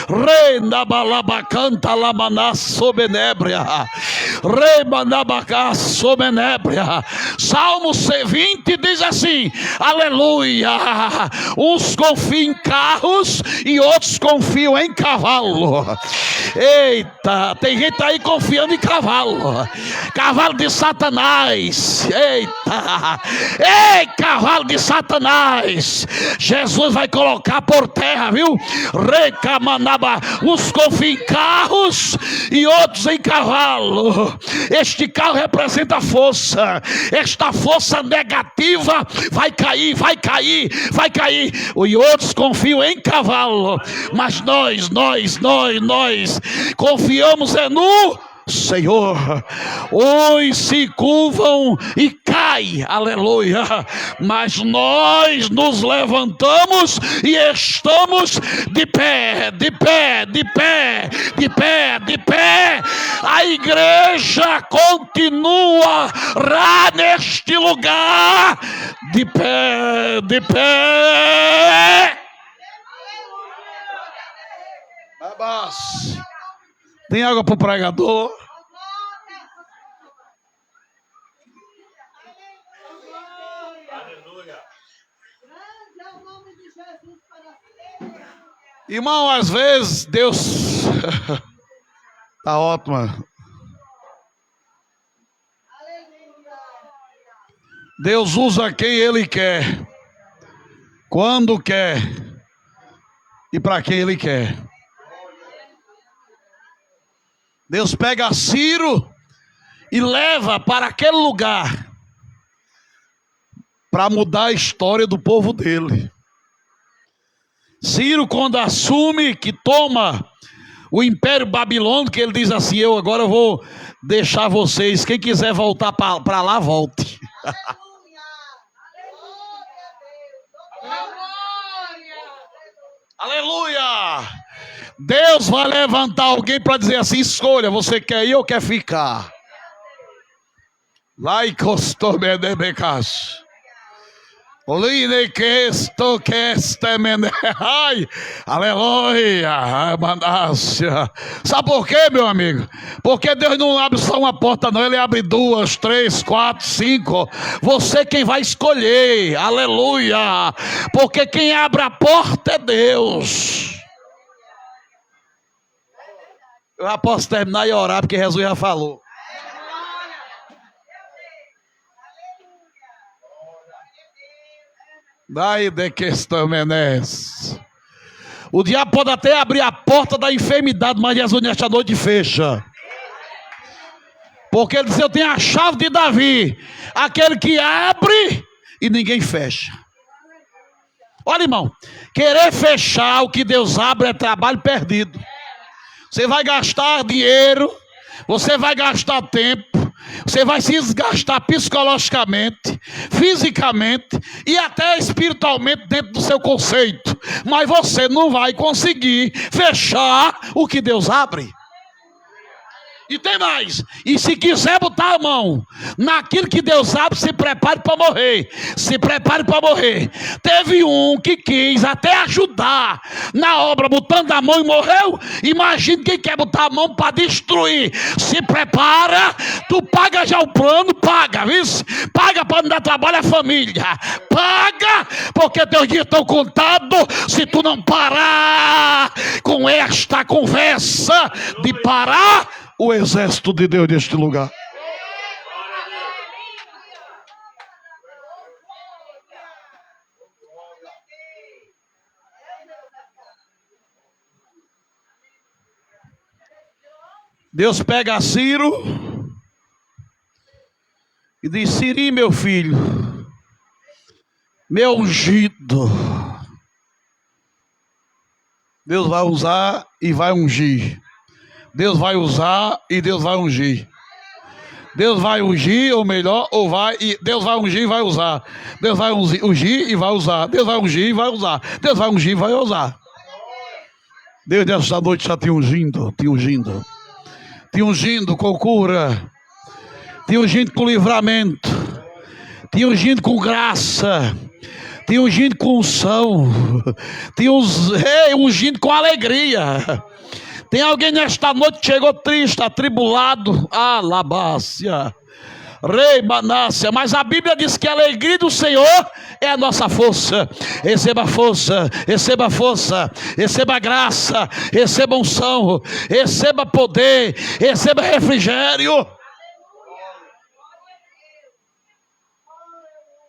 Reina balabacanta lamaná sobenébria. Remanabacá sobenébria. Salmo 20 diz assim: aleluia. Uns confiam em carros e outros confiam em cavalo. Eita, tem gente aí confiando em cavalo. Cavalo de Satanás. Eita. Ei, cavalo de Satanás. Jesus vai colocar por terra, viu? Recamanaba. Uns confiam em carros e outros em cavalo. Este carro representa a força. Esta força negativa vai cair, vai cair, vai cair. E outros confiam em cavalo. Mas nós confiamos no Senhor. Uns se curvam e caem, aleluia, mas nós nos levantamos e estamos de pé, de pé, de pé, de pé, de pé. A igreja continua neste lugar, de pé, de pé. Babás. Tem água para o pregador? Irmão, às vezes Deus tá ótima. Deus usa quem Ele quer, quando quer e para quem Ele quer. Deus pega Ciro e leva para aquele lugar para mudar a história do povo dele. Ciro, quando assume que toma O Império Babilônico, ele diz assim: eu agora vou deixar vocês, quem quiser voltar para lá, volte. Aleluia! Deus vai levantar alguém para dizer assim: escolha, você quer ir ou quer ficar? Lá e costou bedebecas. Ai, aleluia, mandácia. Sabe por quê, meu amigo? Porque Deus não abre só uma porta, não. Ele abre 2, 3, 4, 5. Você quem vai escolher, aleluia. Porque quem abre a porta é Deus. Eu já posso terminar e orar, porque Jesus já falou. Daí de questão, Menés. O diabo pode até abrir a porta da enfermidade, mas Jesus nesta noite fecha. Porque ele diz: eu tenho a chave de Davi, aquele que abre e ninguém fecha. Olha, irmão, querer fechar o que Deus abre é trabalho perdido. Você vai gastar dinheiro, você vai gastar tempo, você vai se desgastar psicologicamente, fisicamente e até espiritualmente dentro do seu conceito. Mas você não vai conseguir fechar o que Deus abre. E tem mais, e se quiser botar a mão naquilo que Deus abre, se prepare para morrer. Se prepare para morrer. Teve um que quis até ajudar na obra, botando a mão e morreu. Imagine quem quer botar a mão para destruir. Se prepara, tu paga já o plano, paga, viu? Paga para não dar trabalho à família. Paga, porque teus dias estão contados. Se tu não parar com esta conversa de parar o exército de Deus neste lugar. Deus pega a Ciro e diz: Ciri, meu filho, meu ungido. Deus vai usar e vai ungir. Deus vai usar e Deus vai ungir. Deus vai ungir, ou melhor, ou vai, e Deus vai ungir e vai usar. Deus vai ungir e vai usar. Deus vai ungir e vai usar. Deus vai ungir e vai usar. Deus nesta noite está te ungindo, te ungindo. Te ungindo com cura. Te ungindo com livramento. Te ungindo com graça. Te ungindo com unção. Te ungindo com alegria. Tem alguém nesta noite que chegou triste, atribulado, alabácia, rei Manácia, mas a Bíblia diz que a alegria do Senhor é a nossa força. Receba força, receba força, receba graça, receba unção, receba poder, receba refrigério.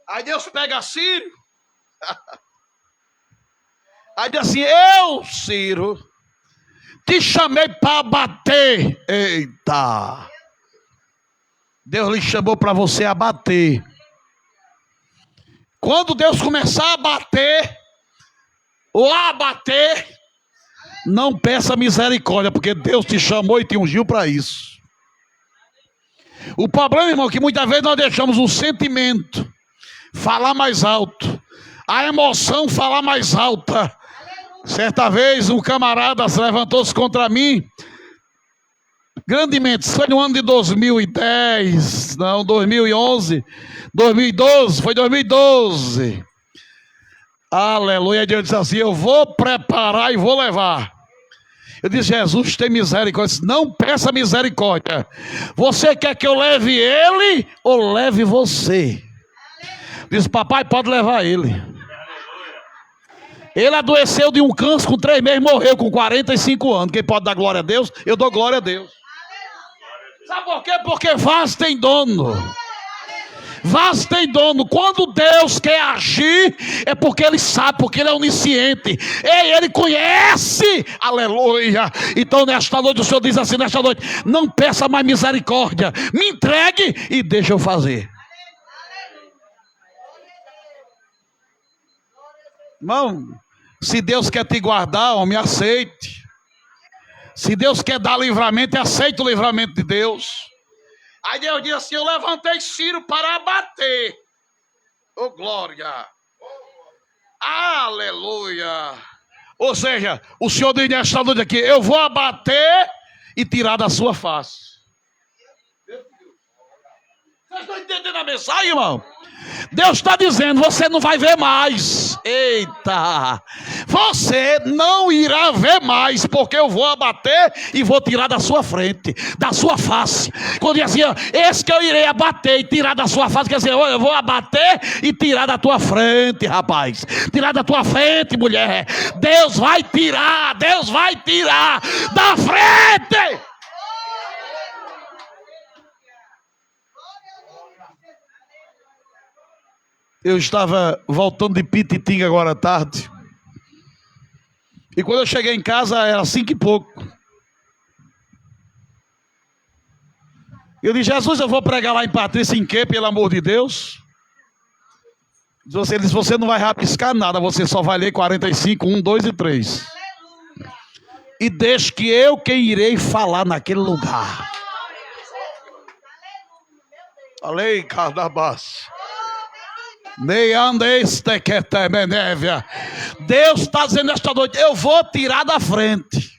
Aí Deus pega Ciro, aí diz assim: eu, Ciro, te chamei para bater. Eita! Deus lhe chamou para você abater. Quando Deus começar a bater, ou a abater, não peça misericórdia, porque Deus te chamou e te ungiu para isso. O problema, irmão, é que muitas vezes nós deixamos o sentimento falar mais alto, a emoção falar mais alta. Certa vez um camarada se levantou-se contra mim grandemente. Isso foi no ano de 2010, não, 2011, 2012, foi 2012. Aleluia. Deus disse assim: eu vou preparar e vou levar. Eu disse: Jesus, tem misericórdia. Disse: não peça misericórdia. Você quer que eu leve ele ou leve você? Disse: papai, pode levar ele. Ele adoeceu de um câncer com 3 meses, morreu com 45 anos. Quem pode dar glória a Deus? Eu dou glória a Deus. Sabe por quê? Porque vaso tem dono. Vaso tem dono. Quando Deus quer agir, é porque Ele sabe, porque Ele é onisciente. Ele conhece. Aleluia. Então nesta noite o Senhor diz assim, nesta noite: não peça mais misericórdia. Me entregue e deixa eu fazer. Irmão, se Deus quer te guardar, homem, aceite. Se Deus quer dar livramento, aceita o livramento de Deus. Aí Deus diz assim: eu levantei Ciro para abater. Oh, glória! Aleluia! Ou seja, o Senhor diz nesta noite aqui: eu vou abater e tirar da sua face. Vocês estão entendendo a mensagem, irmão? Deus está dizendo: você não vai ver mais. Eita! Você não irá ver mais, porque eu vou abater e vou tirar da sua frente, da sua face. Quando diz assim: esse que eu irei abater e tirar da sua face, quer dizer, eu vou abater e tirar da tua frente, rapaz. Tirar da tua frente, mulher. Deus vai tirar da frente. Eu estava voltando de Pititinga agora à tarde. E quando eu cheguei em casa, era 5 e pouco. Eu disse: Jesus, eu vou pregar lá em Patrícia em quê, pelo amor de Deus? Ele disse: você não vai rabiscar nada, você só vai ler 45, 1, 2 e 3. E deixe que eu quem irei falar naquele lugar. Falei, Cardabás. Deus está dizendo esta noite: eu vou tirar da frente.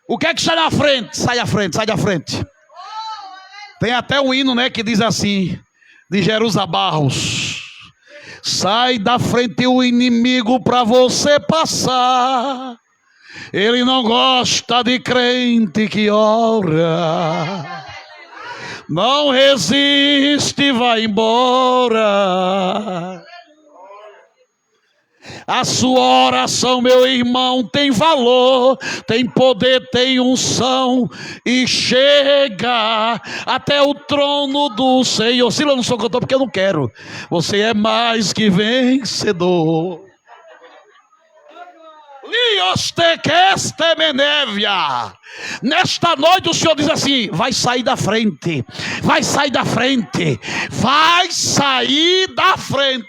O que é que está na frente? Sai da frente, sai da frente. Tem até um hino, né, que diz assim, de Jerusa Barros: sai da frente o inimigo para você passar. Ele não gosta de crente que ora. Não resiste, vai embora. A sua oração, meu irmão, tem valor, tem poder, tem unção e chega até o trono do Senhor. Se eu não sou cantor porque eu não quero. Você é mais que vencedor. Nesta noite o Senhor diz assim: vai sair da frente, vai sair da frente, vai sair da frente.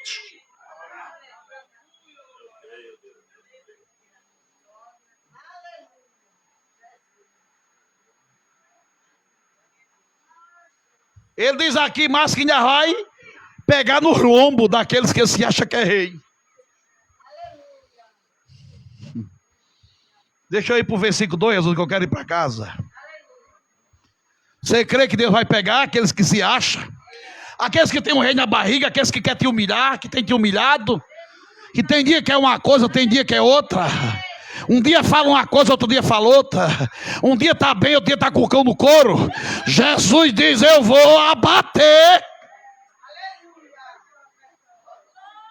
Ele diz aqui: mas que ainda vai pegar no rombo daqueles que se acham que é rei. Deixa eu ir para o versículo 2, Jesus, que eu quero ir para casa. Você crê que Deus vai pegar aqueles que se acham? Aqueles que têm um rei na barriga, aqueles que querem te humilhar, que têm te humilhado, que tem dia que é uma coisa, tem dia que é outra. Um dia fala uma coisa, outro dia fala outra. Um dia está bem, outro dia está com o cão no couro. Jesus diz: eu vou abater.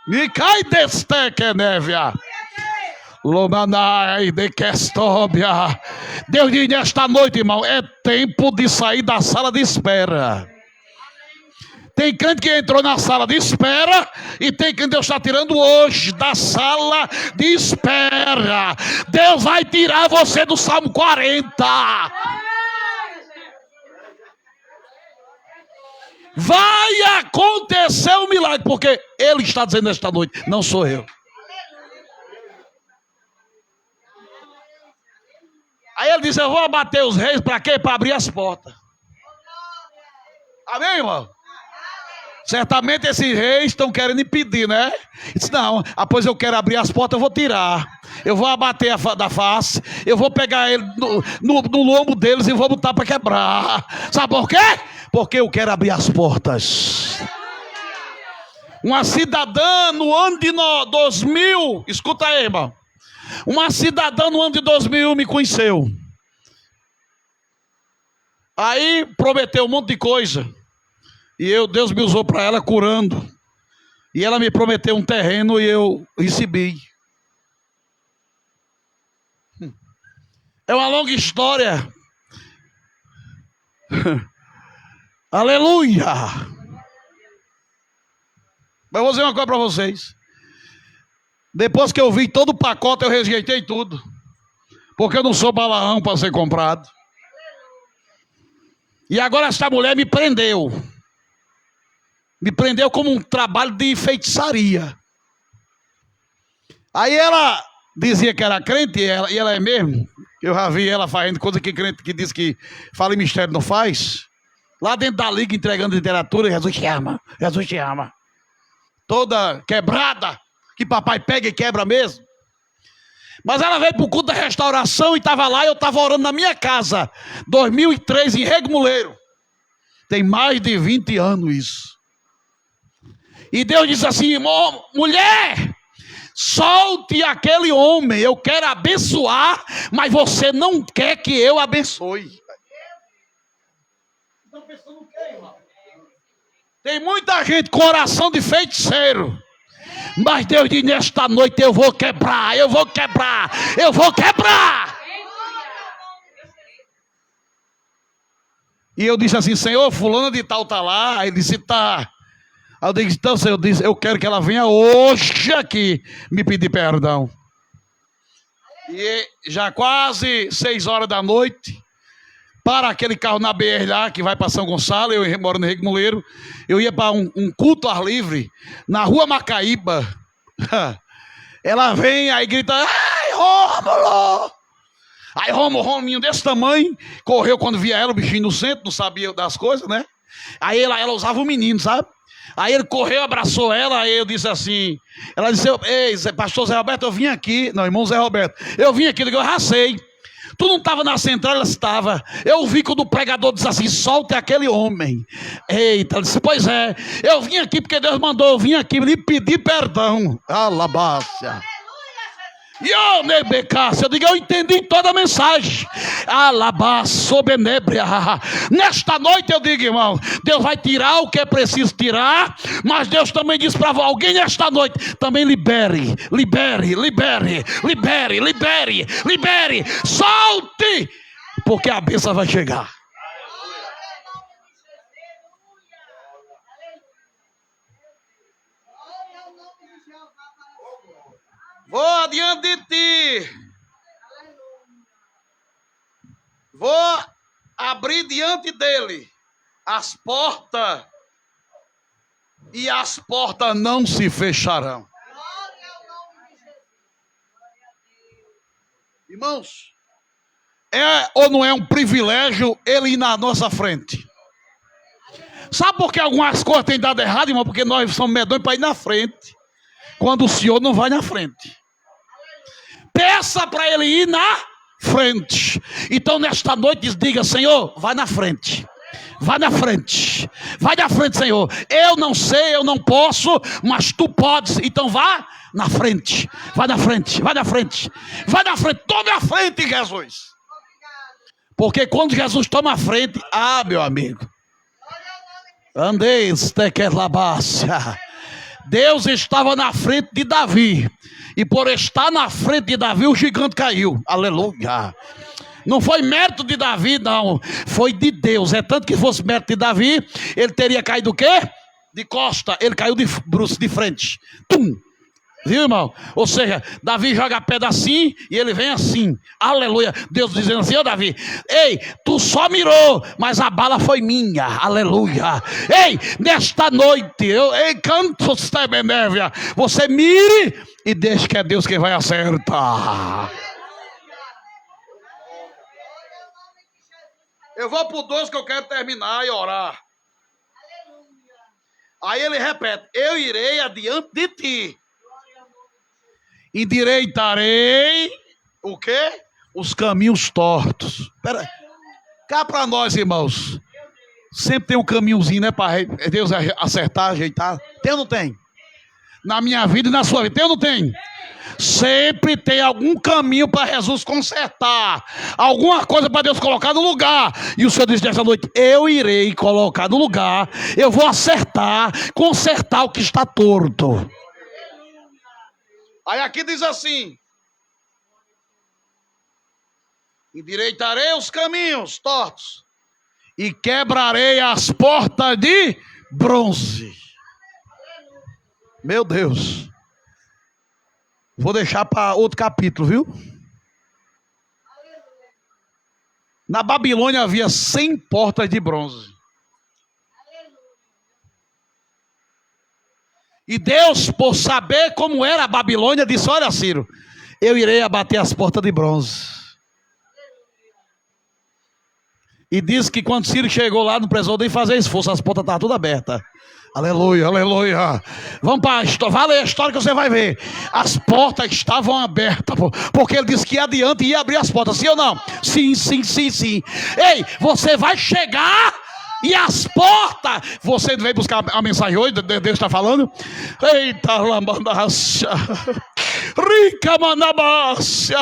Me cai deste névia. Lomanai de Questóbia. Deus diz nesta noite, irmão: é tempo de sair da sala de espera. Tem crente que entrou na sala de espera e tem crente que Deus está tirando hoje da sala de espera. Deus vai tirar você do Salmo 40. Vai acontecer um milagre, porque Ele está dizendo nesta noite, não sou eu. Aí ele diz: eu vou abater os reis para quê? Para abrir as portas. Amém, irmão? Certamente esses reis estão querendo impedir, né? Ele disse: não, pois eu quero abrir as portas, eu vou tirar. Eu vou abater da face, eu vou pegar ele no lombo deles e vou botar para quebrar. Sabe por quê? Porque eu quero abrir as portas. Uma cidadã no ano de 2000, escuta aí, irmão. Uma cidadã no ano de 2000 me conheceu. Aí prometeu um monte de coisa. E Deus me usou para ela curando. E ela me prometeu um terreno e eu recebi. É uma longa história. Aleluia. Mas eu vou dizer uma coisa para vocês. Depois que eu vi todo o pacote, eu rejeitei tudo. Porque eu não sou Balaão para ser comprado. E agora esta mulher me prendeu. Me prendeu como um trabalho de feitiçaria. Aí ela dizia que era crente, e ela é mesmo. Eu já vi ela fazendo coisa que crente que diz que fala em mistério não faz. Lá dentro da liga entregando literatura, Jesus te ama, Jesus te ama. Toda quebrada, que papai pega e quebra mesmo. Mas ela veio para o culto da restauração e estava lá e eu estava orando na minha casa. 2003, em Rego Muleiro. Tem mais de 20 anos isso. E Deus disse assim, mulher, solte aquele homem, eu quero abençoar, mas você não quer que eu abençoe. Tem muita gente com coração de feiticeiro. Mas Deus diz, nesta noite eu vou quebrar, eu vou quebrar, eu vou quebrar. E eu disse assim, Senhor, fulana de tal está lá. Ele disse, tá. Aí eu disse, então, Senhor, eu quero que ela venha hoje aqui me pedir perdão. E já quase 6 horas da noite, para aquele carro na BR lá, que vai para São Gonçalo, eu moro no Rego Muleiro, eu ia para um culto ar livre, na rua Macaíba. Ela vem, aí grita, ai, Rômulo! Aí Rominho desse tamanho, correu quando via ela, o bichinho no centro, não sabia das coisas, né? Aí ela usava o menino, sabe? Aí ele correu, abraçou ela, aí eu disse assim, ela disse, ei, pastor Zé Roberto, eu vim aqui, não, irmão Zé Roberto, eu vim aqui, eu racei. Tu não estava na central, ela estava. Eu vi quando o pregador disse assim, solte aquele homem. Eita, ela disse, pois é, eu vim aqui porque Deus mandou, eu vim aqui lhe pedir perdão. Alabácia. E eu, Nebecácia, eu digo, eu entendi toda a mensagem. Alabaço, benébria. Nesta noite eu digo, irmão, Deus vai tirar o que é preciso tirar, mas Deus também diz para alguém nesta noite, também libere, libere, libere, libere, libere, libere, solte, porque a bênção vai chegar. Vou adiante de ti. Vou abrir diante dele as portas. E as portas não se fecharão. Irmãos, é ou não é um privilégio ele ir na nossa frente? Sabe por que algumas coisas têm dado errado, irmão? Porque nós somos medonhos para ir na frente. Quando o Senhor não vai na frente. Peça para ele ir na frente. Então nesta noite diga, Senhor, vai na frente. Vai na frente. Vai na frente, Senhor. Eu não sei, eu não posso, mas tu podes. Então vá na frente. Vai na frente, vai na frente. Vai na frente, tome a frente, Jesus. Porque quando Jesus toma a frente, meu amigo. Andeis tequelabácia. Deus estava na frente de Davi. E por estar na frente de Davi, o gigante caiu. Aleluia. Não foi mérito de Davi, não. Foi de Deus. É tanto que fosse mérito de Davi, ele teria caído o quê? De costa. Ele caiu de bruço, de frente. Tum. Viu, irmão? Ou seja, Davi joga a pedra assim e ele vem assim. Aleluia. Deus dizendo assim, ô Davi, ei, tu só mirou, mas a bala foi minha. Aleluia. Ei, nesta noite, canto Stebenévia, você mire e deixe que é Deus quem vai acertar. Eu vou pro 12 que eu quero terminar e orar. Aí ele repete, eu irei adiante de ti. Endireitarei o quê? Os caminhos tortos. Espera, cá para nós, irmãos. Sempre tem um caminhozinho, né? Para Deus acertar, ajeitar. Tem ou não tem? Na minha vida e na sua vida. Tem ou não tem? Sempre tem algum caminho para Jesus consertar. Alguma coisa para Deus colocar no lugar. E o Senhor disse nessa noite, eu irei colocar no lugar. Eu vou acertar, consertar o que está torto. Aí aqui diz assim, endireitarei os caminhos tortos e quebrarei as portas de bronze. Meu Deus. Vou deixar para outro capítulo, viu? Na Babilônia havia 100 portas de bronze. E Deus, por saber como era a Babilônia, disse, olha, Ciro, eu irei abater as portas de bronze. E diz que quando Ciro chegou lá, não precisou nem fazer esforço, as portas estavam todas abertas. Aleluia, aleluia. Vamos para a história, vai ler a história que você vai ver. As portas estavam abertas, porque ele disse que ia adiante e ia abrir as portas, sim ou não? Sim, sim, sim, sim. Ei, você vai chegar e as portas. Você veio buscar a mensagem hoje, Deus está falando. Eita, lamandácia. Rica manabácia.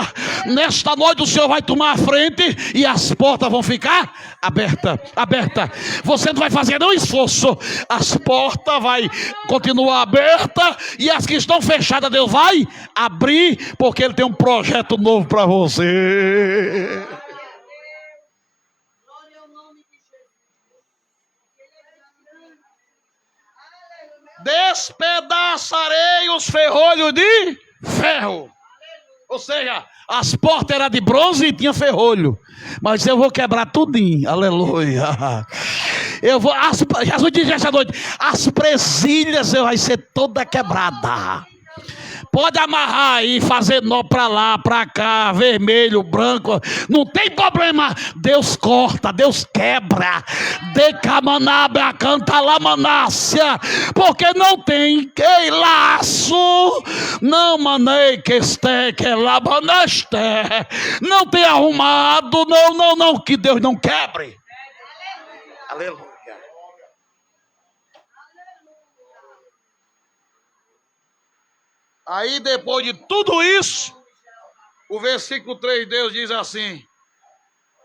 Nesta noite o Senhor vai tomar a frente e as portas vão ficar aberta. Você não vai fazer nenhum esforço. As portas vai continuar abertas e as que estão fechadas Deus vai abrir, porque Ele tem um projeto novo para você. Despedaçarei os ferrolhos de ferro. Ou seja, as portas eram de bronze e tinha ferrolho. Mas eu vou quebrar tudinho. Aleluia. Jesus disse essa noite: as presilhas vai ser toda quebrada. Pode amarrar e fazer nó para lá, para cá, vermelho, branco, não tem problema. Deus corta, Deus quebra. Decamanabe, canta lamanácia, porque não tem laço, não manei que este, que lamaneste, não tem arrumado, não, que Deus não quebre. Aleluia. Aí depois de tudo isso, o versículo 3, Deus diz assim: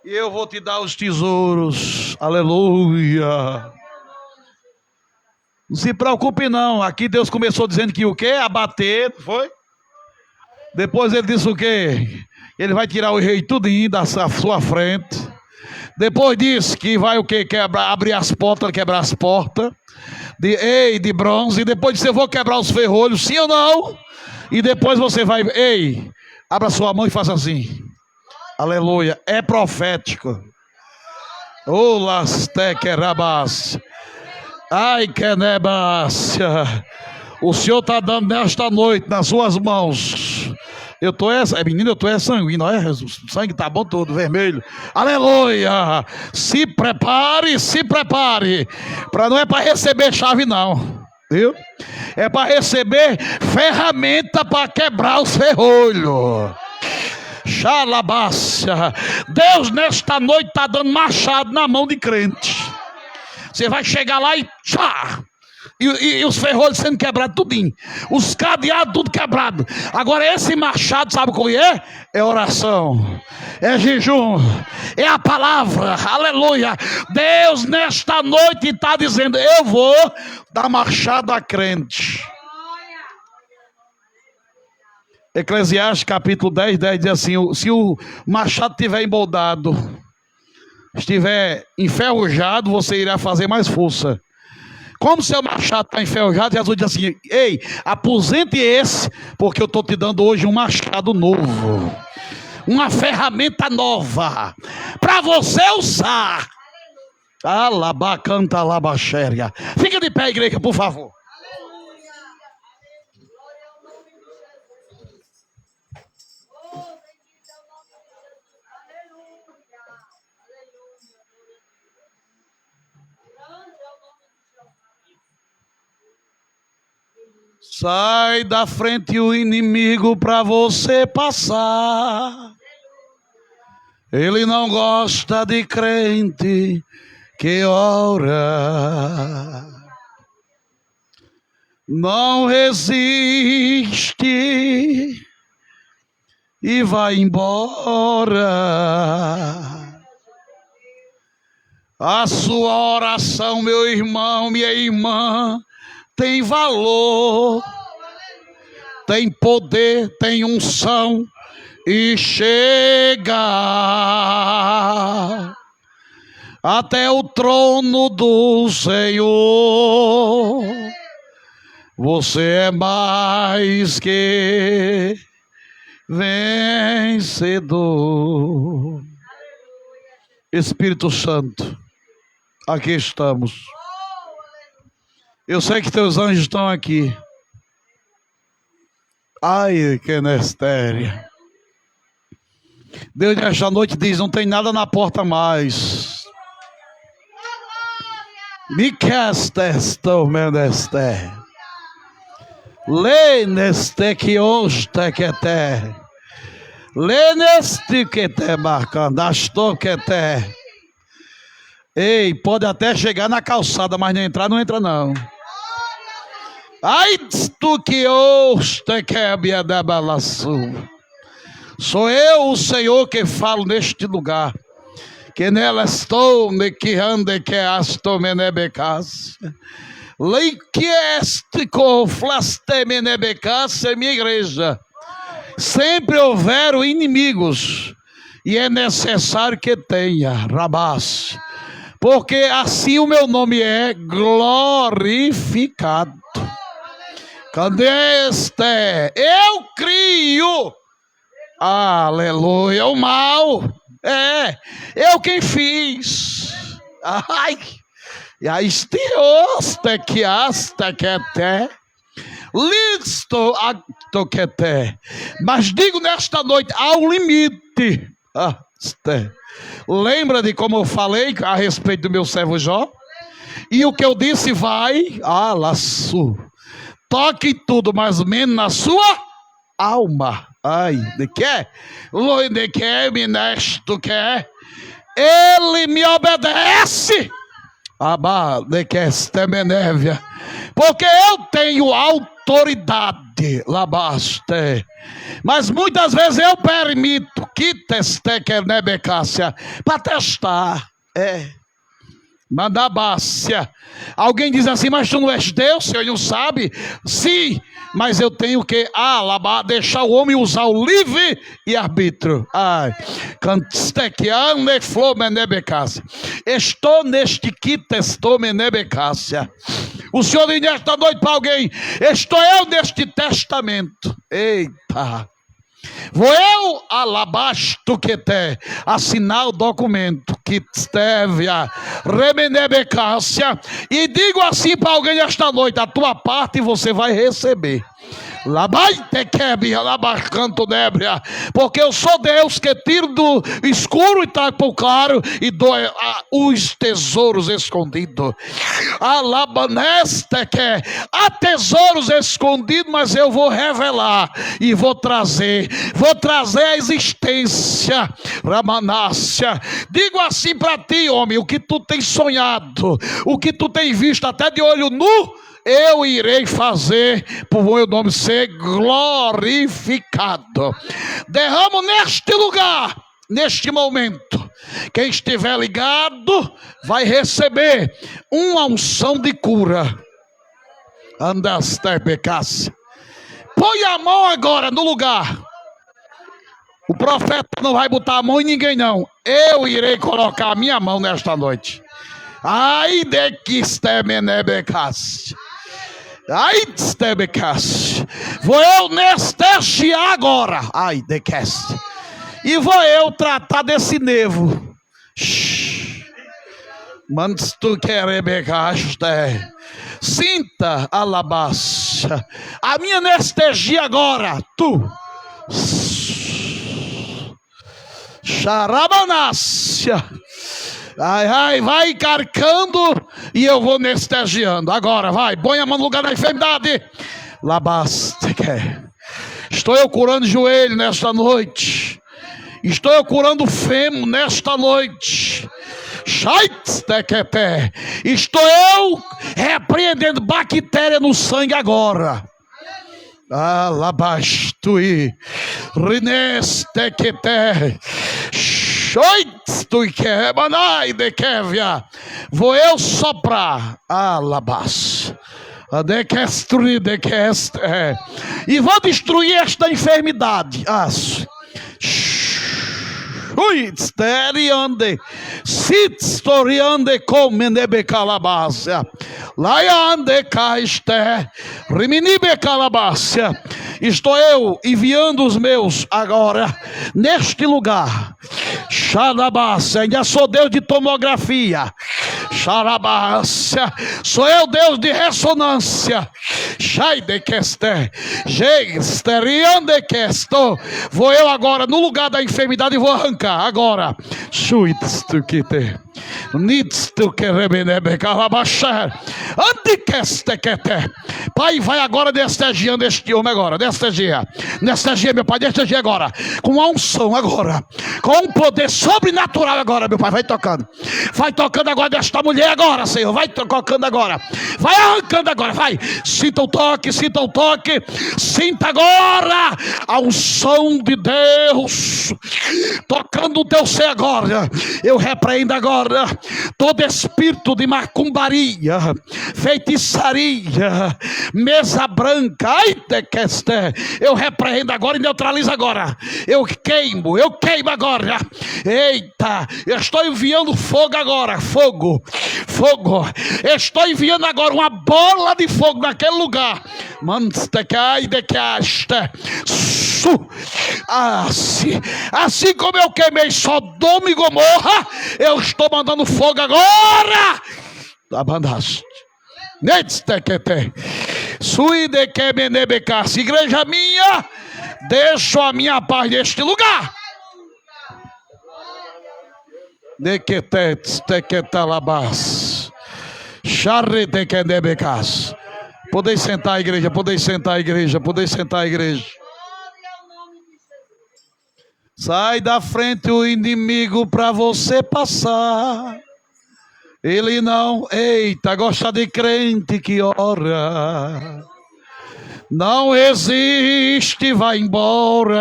e eu vou te dar os tesouros. Aleluia. Não se preocupe não, aqui Deus começou dizendo que o quê? Abater, não foi? Depois ele disse o quê? Ele vai tirar o rei tudinho da sua frente. Depois disse que vai o quê? Abrir as portas, quebrar as portas de bronze. E depois disse: eu vou quebrar os ferrolhos, sim ou não? E depois você vai, abra sua mão e faça assim. Aleluia, é profético. Oh, lastequerabas. Ai, quenebácia. O Senhor está dando nesta noite nas suas mãos. Menino, eu tô sanguíneo, olha, o sangue tá bom todo, vermelho. Aleluia. Se prepare. Não é para receber chave não. Viu? É para receber ferramenta para quebrar os ferrolhos. Xalabácia. Deus nesta noite está dando machado na mão de crente. Você vai chegar lá e e os ferrolhos sendo quebrados tudinho. Os cadeados tudo quebrado. Agora esse machado, sabe qual é? É oração, é jejum, é a palavra. Aleluia. Deus nesta noite está dizendo: eu vou dar machado a crente. Eclesiastes capítulo 10 diz assim: se o machado estiver emboldado, estiver enferrujado, você irá fazer mais força. Como seu machado está enferrujado, Jesus diz assim: ei, aposente esse, porque eu estou te dando hoje um machado novo, uma ferramenta nova, para você usar. Alabacanta alabaxéria. Fica de pé, igreja, por favor. Sai da frente o inimigo para você passar. Ele não gosta de crente que ora. Não resiste e vai embora. A sua oração, meu irmão, minha irmã, tem valor, tem poder, tem unção e chega até o trono do Senhor. Você é mais que vencedor. Espírito Santo, aqui estamos. Eu sei que teus anjos estão aqui. Ai, que nestéria. Deus nesta noite diz: não tem nada na porta mais. Me castes tu meneste. Lê neste que hoje que te. Lê neste que te marcando. Astou que te. Ei, pode até chegar na calçada, mas não entra não. Ai, tu que hoje que é minha balaçu. Sou eu, o Senhor, que falo neste lugar. Que nela estou, ne que ande que asto menebecas. Lei que este conflaste menebecas é minha igreja. Sempre houveram inimigos. E é necessário que tenha, rabás. Porque assim o meu nome é glorificado. Cadê este? Eu crio. Aleluia, o mal. Eu quem fiz. Ai, e aí este que hasta que até listo acto que até. Mas digo nesta noite, há um limite. Lembra de como eu falei a respeito do meu servo Jó? E o que eu disse vai, laço. Toque tudo, mas menos na sua alma. Ai, de que? De que, minesto que? Ele me obedece. Abá, de que este menévia. Porque eu tenho autoridade, labaste. Mas muitas vezes eu permito que teste que nebecácia para testar. Mandabácia. Alguém diz assim, mas tu não és Deus, Senhor, não sabe? Sim, mas eu tenho que deixar o homem usar o livre e arbítrio. Estou neste que testou menebecácia. O Senhor diz nesta noite para alguém, estou eu neste testamento. Eita. Vou eu alabasto que te assinar o documento que esteve a remenebecácia e digo assim para alguém esta noite, a tua parte você vai receber. Porque eu sou Deus que tiro do escuro e trago para o claro e dou os tesouros escondidos. Há tesouros escondidos, mas eu vou revelar e vou trazer a existência. Ramanácia. Digo assim para ti, homem, o que tu tens sonhado, o que tu tens visto até de olho nu, eu irei fazer por o meu nome ser glorificado. Derramo neste lugar, neste momento, quem estiver ligado vai receber uma unção de cura. Andaste pecasse. Põe a mão agora no lugar. O profeta não vai botar a mão em ninguém não. Eu irei colocar a minha mão nesta noite. Ai de que estemenebecasse. Ai, vou eu anestesiar agora. Ai, de cast. E vou eu tratar desse nevo. Mandes tu querer becaste. Sinta a labácia. A minha anestesia agora. Tu. Xarabanácia. Ai, vai carcando e eu vou anestesiando. Agora, vai, põe a mão no lugar da enfermidade. Labaste. Estou eu curando joelho nesta noite. Estou eu curando fêmur nesta noite. Estou eu repreendendo bactéria no sangue agora. Alabastui. Rineste que te. Vou eu soprar e vou destruir esta enfermidade. Sitstoriande come nebe calabácia. Laiande caiste. Riminibe calabácia. Estou eu enviando os meus agora neste lugar. Xarabácia, ainda sou Deus de tomografia. Xarabácia, sou eu Deus de ressonância. Xaidequeste, Geisteriandequesto. Vou eu agora no lugar da enfermidade e vou arrancar agora. Xuitstukite. Pai, vai agora anestesiando este homem agora. Anestesia, meu Pai, anestesia agora. Com uma unção agora. Com um poder sobrenatural agora, meu Pai. Vai tocando. Vai tocando agora desta mulher agora, Senhor. Vai tocando agora. Vai arrancando agora, vai. Sinta o toque, sinta o toque. Sinta agora a unção de Deus tocando o teu ser agora. Eu repreendo agora todo espírito de macumbaria, feitiçaria, mesa branca. Ai, eu repreendo agora e neutralizo agora. Eu queimo agora. Eita, eu estou enviando fogo agora. Fogo. Estou enviando agora uma bola de fogo naquele lugar. Assim como eu queimei Sodoma e Gomorra, eu estou mandando fogo agora. Igreja minha, deixo a minha paz neste lugar. Podem sentar, igreja. Sai da frente o inimigo para você passar. Ele não, gosta de crente que ora. Não resiste, vai embora.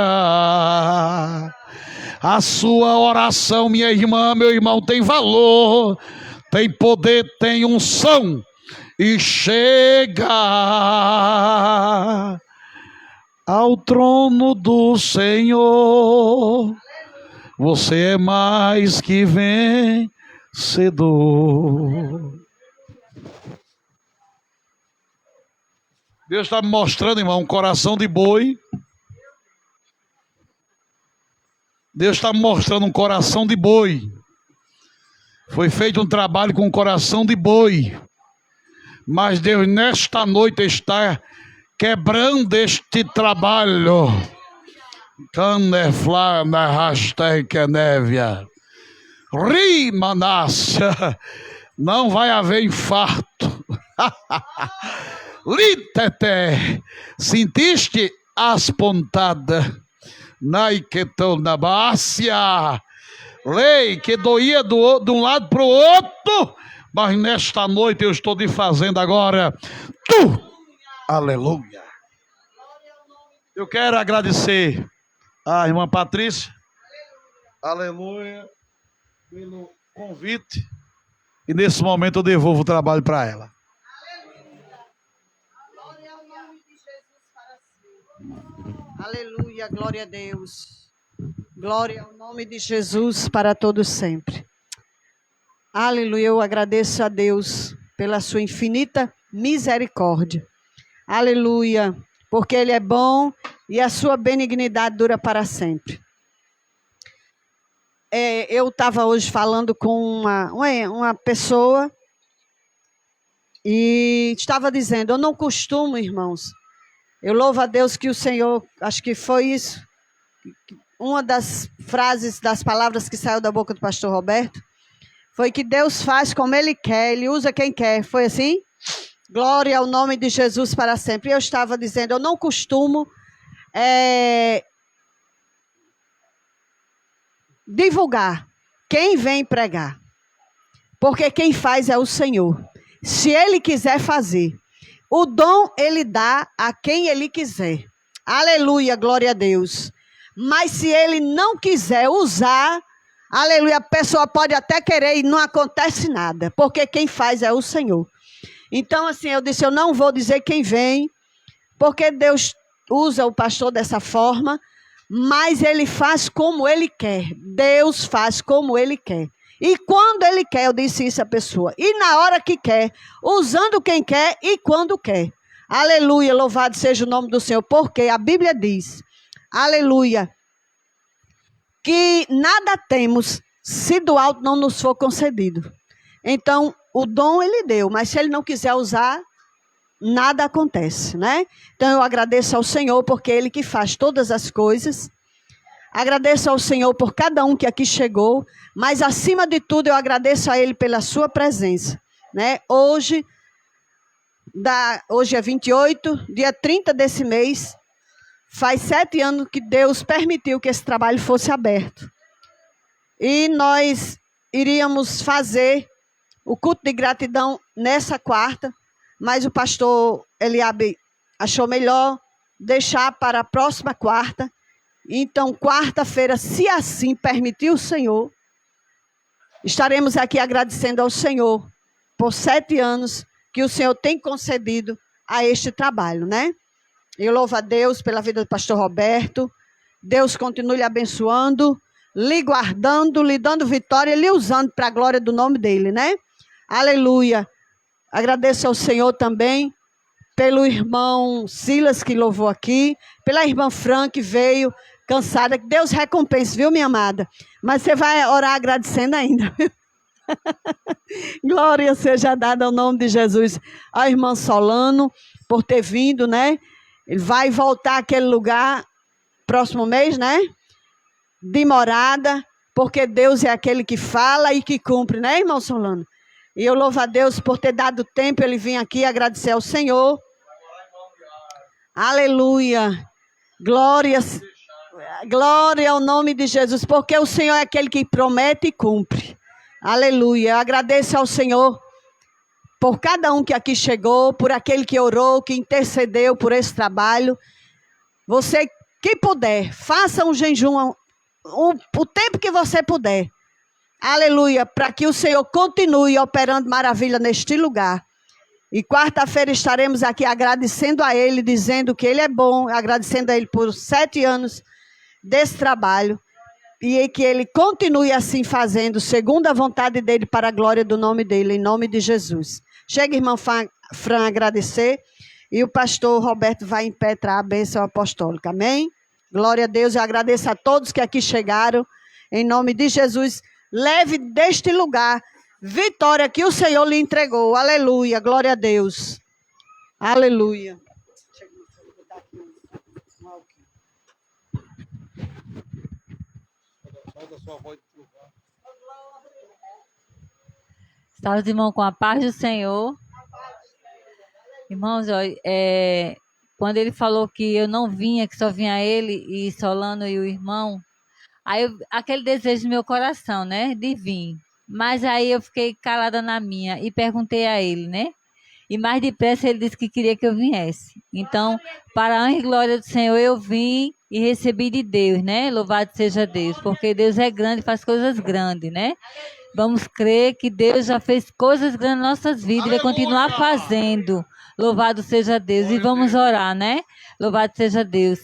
A sua oração, minha irmã, meu irmão, tem valor, tem poder, tem unção. E chega ao trono do Senhor. Você é mais que vencedor. Deus está me mostrando, irmão, um coração de boi. Deus está me mostrando um coração de boi. Foi feito um trabalho com um coração de boi. Mas Deus nesta noite está quebrando este trabalho. Caneflana rasteca névia. Rimanácia. Não vai haver infarto. Litete. Sentiste as pontadas? Naiketão na bácia. Lei que doía de um lado para o outro. Mas nesta noite eu estou te fazendo agora. Aleluia. Eu quero agradecer à irmã Patrícia. Aleluia. Pelo convite. E nesse momento eu devolvo o trabalho para ela. Aleluia, glória a Deus. Glória ao nome de Jesus para todos sempre. Aleluia, eu agradeço a Deus pela sua infinita misericórdia. Aleluia, porque Ele é bom e a sua benignidade dura para sempre. Eu estava hoje falando com uma pessoa e estava dizendo, eu não costumo, irmãos, eu louvo a Deus que o Senhor, acho que foi isso, uma das frases, das palavras que saiu da boca do pastor Roberto, foi que Deus faz como Ele quer, Ele usa quem quer. Foi assim? Glória ao nome de Jesus para sempre. Eu estava dizendo, eu não costumo divulgar quem vem pregar. Porque quem faz é o Senhor. Se Ele quiser fazer, o dom Ele dá a quem Ele quiser. Aleluia, glória a Deus. Mas se Ele não quiser usar, aleluia, a pessoa pode até querer e não acontece nada, porque quem faz é o Senhor. Então, assim, eu disse, eu não vou dizer quem vem, porque Deus usa o pastor dessa forma, mas Ele faz como Ele quer. Deus faz como Ele quer. E quando Ele quer, eu disse isso à pessoa. E na hora que quer, usando quem quer e quando quer. Aleluia, louvado seja o nome do Senhor, porque a Bíblia diz, aleluia, que nada temos se do alto não nos for concedido. Então, o dom Ele deu, mas se Ele não quiser usar, nada acontece, né? Então, eu agradeço ao Senhor, porque Ele que faz todas as coisas. Agradeço ao Senhor por cada um que aqui chegou, mas acima de tudo eu agradeço a Ele pela sua presença, né? Hoje é 28, dia 30 desse mês, faz 7 anos que Deus permitiu que esse trabalho fosse aberto. E nós iríamos fazer o culto de gratidão nessa quarta, mas o pastor Eliabe achou melhor deixar para a próxima quarta. Então, quarta-feira, se assim permitir o Senhor, estaremos aqui agradecendo ao Senhor por 7 anos que o Senhor tem concedido a este trabalho, né? Eu louvo a Deus pela vida do pastor Roberto. Deus continue lhe abençoando, lhe guardando, lhe dando vitória, lhe usando para a glória do nome dele, né? Aleluia. Agradeço ao Senhor também pelo irmão Silas que louvou aqui, pela irmã Fran que veio cansada. Que Deus recompense, viu, minha amada? Mas você vai orar agradecendo ainda. Glória seja dada ao nome de Jesus. A irmã Solano, por ter vindo, né? Ele vai voltar àquele lugar próximo mês, né? De morada, porque Deus é aquele que fala e que cumpre, né, irmão Solano? E eu louvo a Deus por ter dado tempo ele vir aqui agradecer ao Senhor. Aleluia. Glória ao nome de Jesus, porque o Senhor é aquele que promete e cumpre. Aleluia. Eu agradeço ao Senhor por cada um que aqui chegou, por aquele que orou, que intercedeu por esse trabalho. Você que puder, faça um jejum o tempo que você puder. Aleluia, para que o Senhor continue operando maravilha neste lugar. E quarta-feira estaremos aqui agradecendo a Ele, dizendo que Ele é bom, agradecendo a Ele por 7 anos desse trabalho. E que Ele continue assim fazendo, segundo a vontade dEle, para a glória do nome dEle, em nome de Jesus. Chega, irmã Fran, agradecer. E o pastor Roberto vai impetrar a bênção apostólica. Amém? Glória a Deus. Eu agradeço a todos que aqui chegaram. Em nome de Jesus. Leve deste lugar vitória que o Senhor lhe entregou. Aleluia. Glória a Deus. Aleluia. Salve, irmão, com a paz do Senhor. Irmãos, quando ele falou que eu não vinha, que só vinha ele e Solano e o irmão, aí aquele desejo no meu coração, né, de vir. Mas aí eu fiquei calada na minha e perguntei a ele, né? E mais depressa ele disse que queria que eu viesse. Então, para a honra e glória do Senhor, eu vim e recebi de Deus, né? Louvado seja Deus, porque Deus é grande e faz coisas grandes, né? Vamos crer que Deus já fez coisas grandes nas nossas vidas e vai continuar fazendo. Louvado seja Deus. E vamos orar, né? Louvado seja Deus.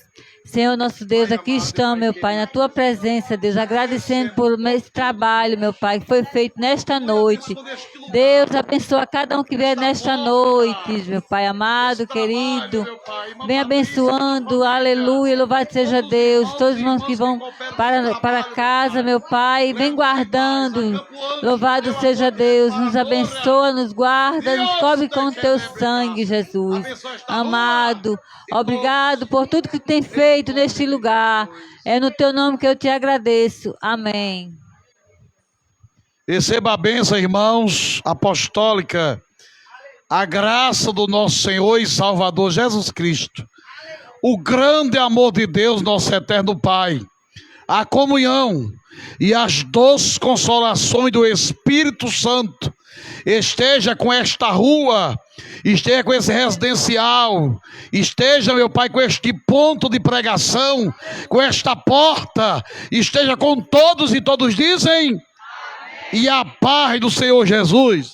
Senhor, nosso Deus, aqui estamos, meu Pai, na Tua presença, Deus, agradecendo por esse trabalho, meu Pai, que foi feito nesta noite. Deus, abençoa cada um que vier nesta noite, meu Pai amado, querido. Vem abençoando, aleluia, louvado seja Deus. Todos os irmãos que vão para casa, meu Pai, vem guardando. Louvado seja Deus. Nos abençoa, nos guarda, nos cobre com o Teu sangue, Jesus. Amado, obrigado por tudo que tem feito neste lugar. É no Teu nome que eu te agradeço. Amém. Receba a bênção, irmãos, apostólica, a graça do nosso Senhor e Salvador Jesus Cristo, o grande amor de Deus, nosso eterno Pai, a comunhão e as doces consolações do Espírito Santo esteja com esta rua, esteja com esse residencial, esteja, meu Pai, com este ponto de pregação, com esta porta, esteja com todos e todos dizem... E a paz do Senhor Jesus